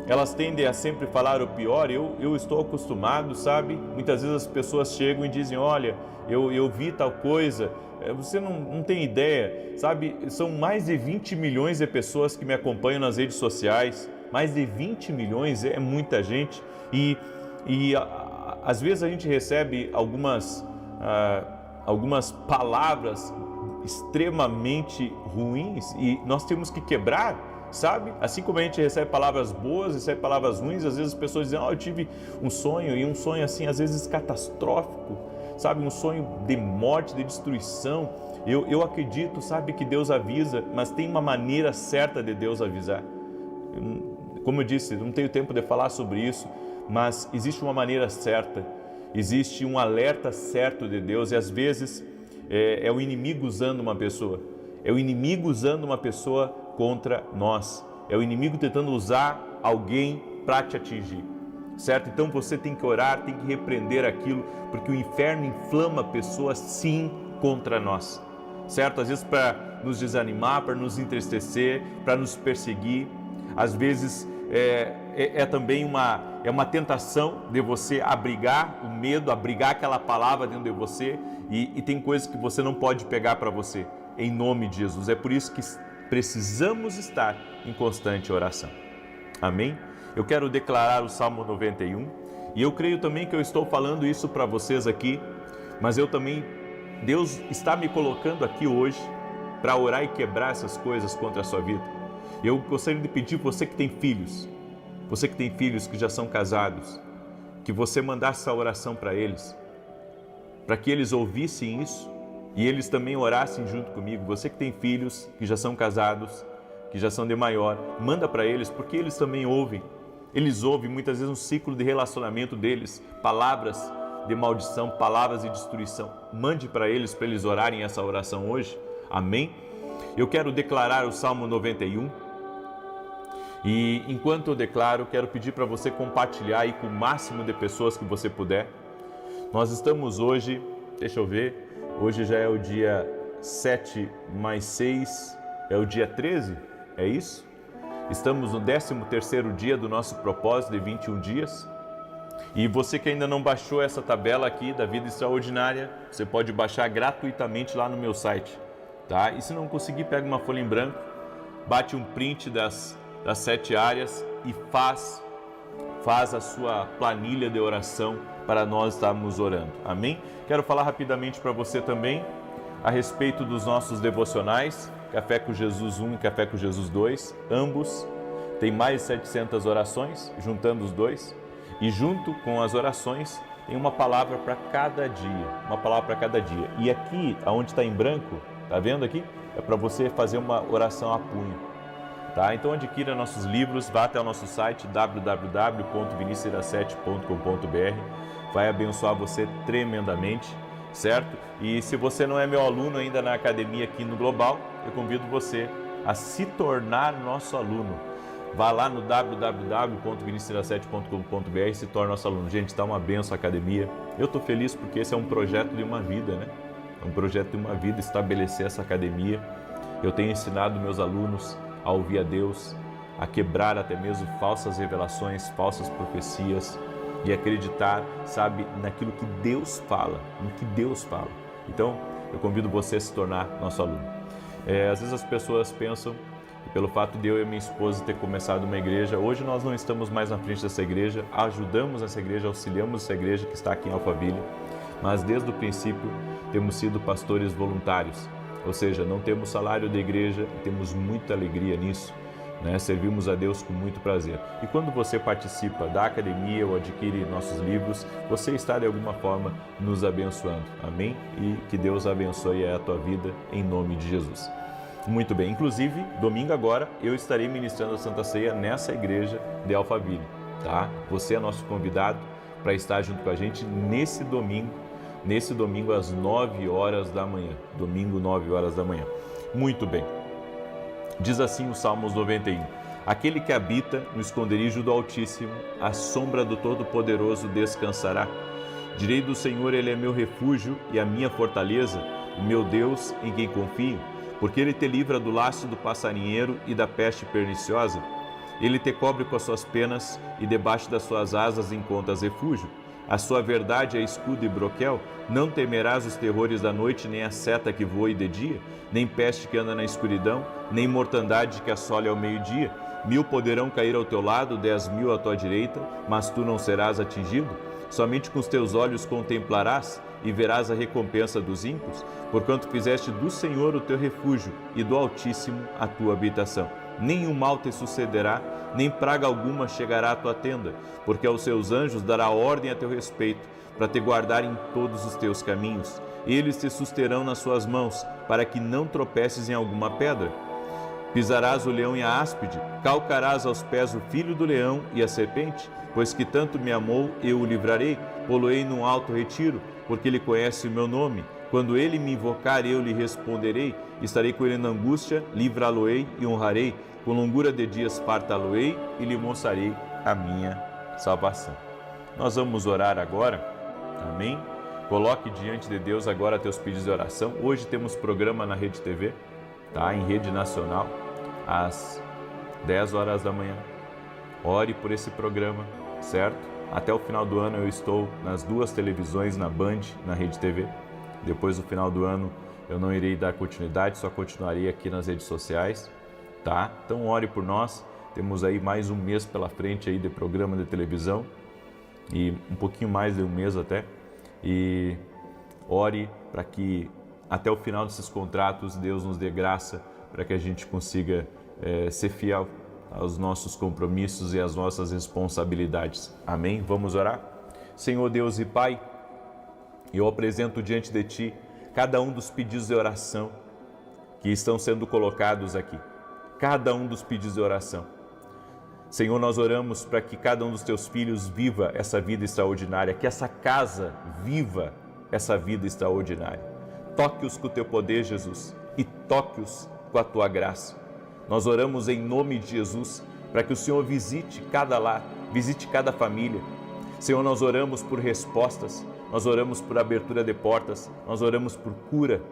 elas tendem a sempre falar o pior. Eu estou acostumado, sabe? Muitas vezes as pessoas chegam e dizem, olha, eu vi tal coisa, você não tem ideia, sabe? São mais de 20 milhões de pessoas que me acompanham nas redes sociais, mais de 20 milhões, é muita gente, e às vezes a gente recebe algumas palavras extremamente ruins e nós temos que quebrar, sabe? Assim como a gente recebe palavras boas, recebe palavras ruins, às vezes as pessoas dizem, eu tive um sonho, e um sonho assim, às vezes catastrófico, sabe? Um sonho de morte, de destruição. Eu acredito, sabe, que Deus avisa, mas tem uma maneira certa de Deus avisar. Como eu disse, não tenho tempo de falar sobre isso, mas existe uma maneira certa, existe um alerta certo de Deus, e às vezes é o inimigo usando uma pessoa, é o inimigo usando uma pessoa contra nós, é o inimigo tentando usar alguém para te atingir, certo? Então você tem que orar, tem que repreender aquilo, porque o inferno inflama pessoas sim contra nós, certo? Às vezes para nos desanimar, para nos entristecer, para nos perseguir. Às vezes também uma tentação de você abrigar o medo, abrigar aquela palavra dentro de você, e tem coisas que você não pode pegar para você, em nome de Jesus. É por isso que precisamos estar em constante oração. Amém? Eu quero declarar o Salmo 91, e eu creio também que eu estou falando isso para vocês aqui, mas Deus está me colocando aqui hoje para orar e quebrar essas coisas contra a sua vida. Eu gostaria de pedir você que tem filhos que já são casados, que você mandasse essa oração para eles, para que eles ouvissem isso e eles também orassem junto comigo. Você que tem filhos que já são casados, que já são de maior, manda para eles, porque eles também ouvem. Eles ouvem muitas vezes um ciclo de relacionamento deles, palavras de maldição, palavras de destruição. Mande para eles orarem essa oração hoje. Amém? Eu quero declarar o Salmo 91. E enquanto eu declaro, quero pedir para você compartilhar aí com o máximo de pessoas que você puder. Nós estamos hoje, deixa eu ver, hoje já é o dia 7 mais 6, é o dia 13, é isso? Estamos no 13º dia do nosso propósito de 21 dias. E você que ainda não baixou essa tabela aqui da Vida Extraordinária, você pode baixar gratuitamente lá no meu site, tá? E se não conseguir, pega uma folha em branco, bate um print das 7 áreas e faz a sua planilha de oração para nós estarmos orando. Amém? Quero falar rapidamente para você também a respeito dos nossos devocionais, Café com Jesus 1 e Café com Jesus 2. Ambos têm mais de 700 orações, juntando os dois. E junto com as orações tem uma palavra para cada dia, uma palavra para cada dia. E aqui, onde está em branco, tá vendo aqui? É para você fazer uma oração a punho. Tá? Então adquira nossos livros, vá até o nosso site www.vinicius7.com.br, vai abençoar você tremendamente. certo? E se você não é meu aluno ainda na academia aqui no Global, eu convido você a se tornar nosso aluno. Vá lá no www.vinicius17.com.br e se torne nosso aluno. Gente, está uma benção a academia. Eu estou feliz porque esse é um projeto de uma vida, né? É um projeto de uma vida estabelecer essa academia. Eu tenho ensinado meus alunos a ouvir a Deus, a quebrar até mesmo falsas revelações, falsas profecias e acreditar, sabe, naquilo que Deus fala, no que Deus fala. Então, eu convido você a se tornar nosso aluno. Às vezes as pessoas pensam que pelo fato de eu e minha esposa ter começado uma igreja, hoje nós não estamos mais na frente dessa igreja, ajudamos essa igreja, auxiliamos essa igreja que está aqui em Alphaville, mas desde o princípio temos sido pastores voluntários, ou seja, não temos salário da igreja, temos muita alegria nisso, né? Servimos a Deus com muito prazer. E quando você participa da academia ou adquire nossos livros, você está de alguma forma nos abençoando, amém? E que Deus abençoe a tua vida em nome de Jesus. Muito bem, inclusive, domingo agora, eu estarei ministrando a Santa Ceia nessa igreja de Alphaville, tá? Você é nosso convidado para estar junto com a gente nesse domingo às 9 horas da manhã, domingo 9 horas da manhã. Muito bem, diz assim o Salmos 91, aquele que habita no esconderijo do Altíssimo, à sombra do Todo-Poderoso descansará. Direi do Senhor, Ele é meu refúgio e a minha fortaleza, o meu Deus em quem confio. Porque Ele te livra do laço do passarinheiro e da peste perniciosa. Ele te cobre com as suas penas e debaixo das suas asas encontras refúgio. A sua verdade é escudo e broquel. Não temerás os terrores da noite, nem a seta que voe de dia, nem peste que anda na escuridão, nem mortandade que assole ao meio-dia. 1000 poderão cair ao teu lado, 10.000 à tua direita, mas tu não serás atingido. Somente com os teus olhos contemplarás e verás a recompensa dos ímpios, porquanto fizeste do Senhor o teu refúgio e do Altíssimo a tua habitação. Nenhum mal te sucederá, nem praga alguma chegará à tua tenda, porque aos seus anjos dará ordem a teu respeito, para te guardar em todos os teus caminhos. Eles te susterão nas suas mãos, para que não tropeces em alguma pedra. Pisarás o leão e a áspide, calcarás aos pés o filho do leão e a serpente, pois que tanto me amou, eu o livrarei, pô-lo-ei num alto retiro, porque ele conhece o meu nome. Quando ele me invocar, eu lhe responderei, estarei com ele na angústia, livrá-lo-ei e honrarei, com longura de dias fartá-lo-ei e lhe mostrarei a minha salvação. Nós vamos orar agora, amém? Coloque diante de Deus agora teus pedidos de oração. Hoje temos programa na Rede TV, tá? Em rede nacional, às 10 horas da manhã. Ore por esse programa, certo? Até o final do ano eu estou nas 2 televisões, na Band, na Rede TV. Depois do final do ano eu não irei dar continuidade, só continuarei aqui nas redes sociais, tá? Então ore por nós. Temos aí mais um mês pela frente aí de programa de televisão e um pouquinho mais de um mês até. E ore para que até o final desses contratos Deus nos dê graça para que a gente consiga ser fiel aos nossos compromissos e às nossas responsabilidades. Amém? Vamos orar? Senhor Deus e Pai, eu apresento diante de Ti cada um dos pedidos de oração que estão sendo colocados aqui. Cada um dos pedidos de oração. Senhor, nós oramos para que cada um dos Teus filhos viva essa vida extraordinária, que essa casa viva essa vida extraordinária. Toque-os com o Teu poder, Jesus, e toque-os com a Tua graça. Nós oramos em nome de Jesus para que o Senhor visite cada lar, visite cada família. Senhor, nós oramos por respostas, nós oramos por abertura de portas, nós oramos por cura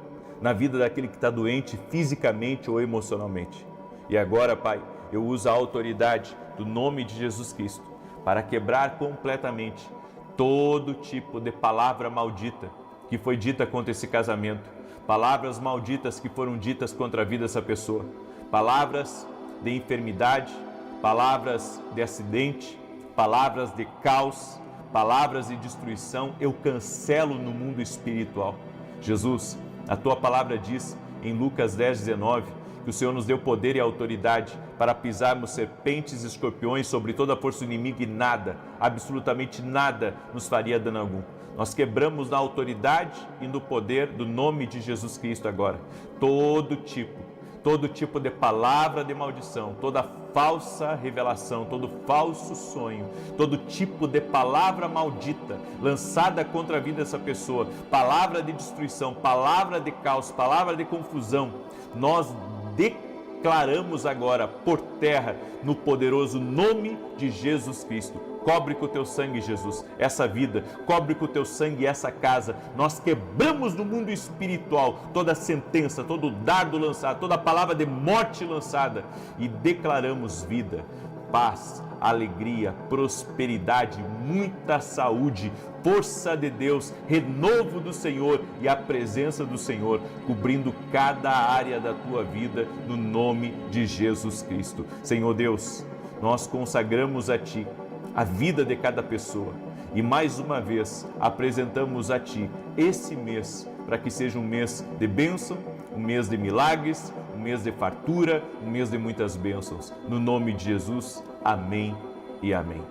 na vida daquele que está doente fisicamente ou emocionalmente. E agora, Pai, eu uso a autoridade do nome de Jesus Cristo para quebrar completamente todo tipo de palavra maldita que foi dita contra esse casamento, palavras malditas que foram ditas contra a vida dessa pessoa, palavras de enfermidade, palavras de acidente, palavras de caos, palavras de destruição, eu cancelo no mundo espiritual. Jesus, a Tua palavra diz em Lucas 10:19, que o Senhor nos deu poder e autoridade para pisarmos serpentes e escorpiões sobre toda a força do inimigo e nada, absolutamente nada, nos faria dano algum. Nós quebramos na autoridade e no poder do nome de Jesus Cristo agora todo tipo de palavra de maldição, toda falsa revelação, todo falso sonho, todo tipo de palavra maldita lançada contra a vida dessa pessoa, palavra de destruição, palavra de caos, palavra de confusão, nós declaramos agora por terra no poderoso nome de Jesus Cristo. Cobre com o teu sangue, Jesus, essa vida, cobre com o teu sangue essa casa. Nós quebramos no mundo espiritual toda sentença, todo dardo lançado, toda palavra de morte lançada e declaramos vida, paz, alegria, prosperidade, muita saúde, força de Deus, renovo do Senhor e a presença do Senhor cobrindo cada área da tua vida no nome de Jesus Cristo. Senhor Deus, nós consagramos a Ti a vida de cada pessoa e mais uma vez apresentamos a Ti esse mês para que seja um mês de bênção, um mês de milagres, um mês de fartura, um mês de muitas bênçãos. No nome de Jesus, amém e amém.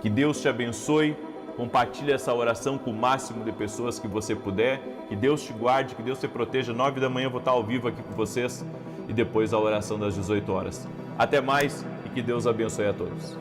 Que Deus te abençoe, compartilhe essa oração com o máximo de pessoas que você puder, que Deus te guarde, que Deus te proteja. 9 da manhã eu vou estar ao vivo aqui com vocês e depois a oração das 18 horas. Até mais e que Deus abençoe a todos.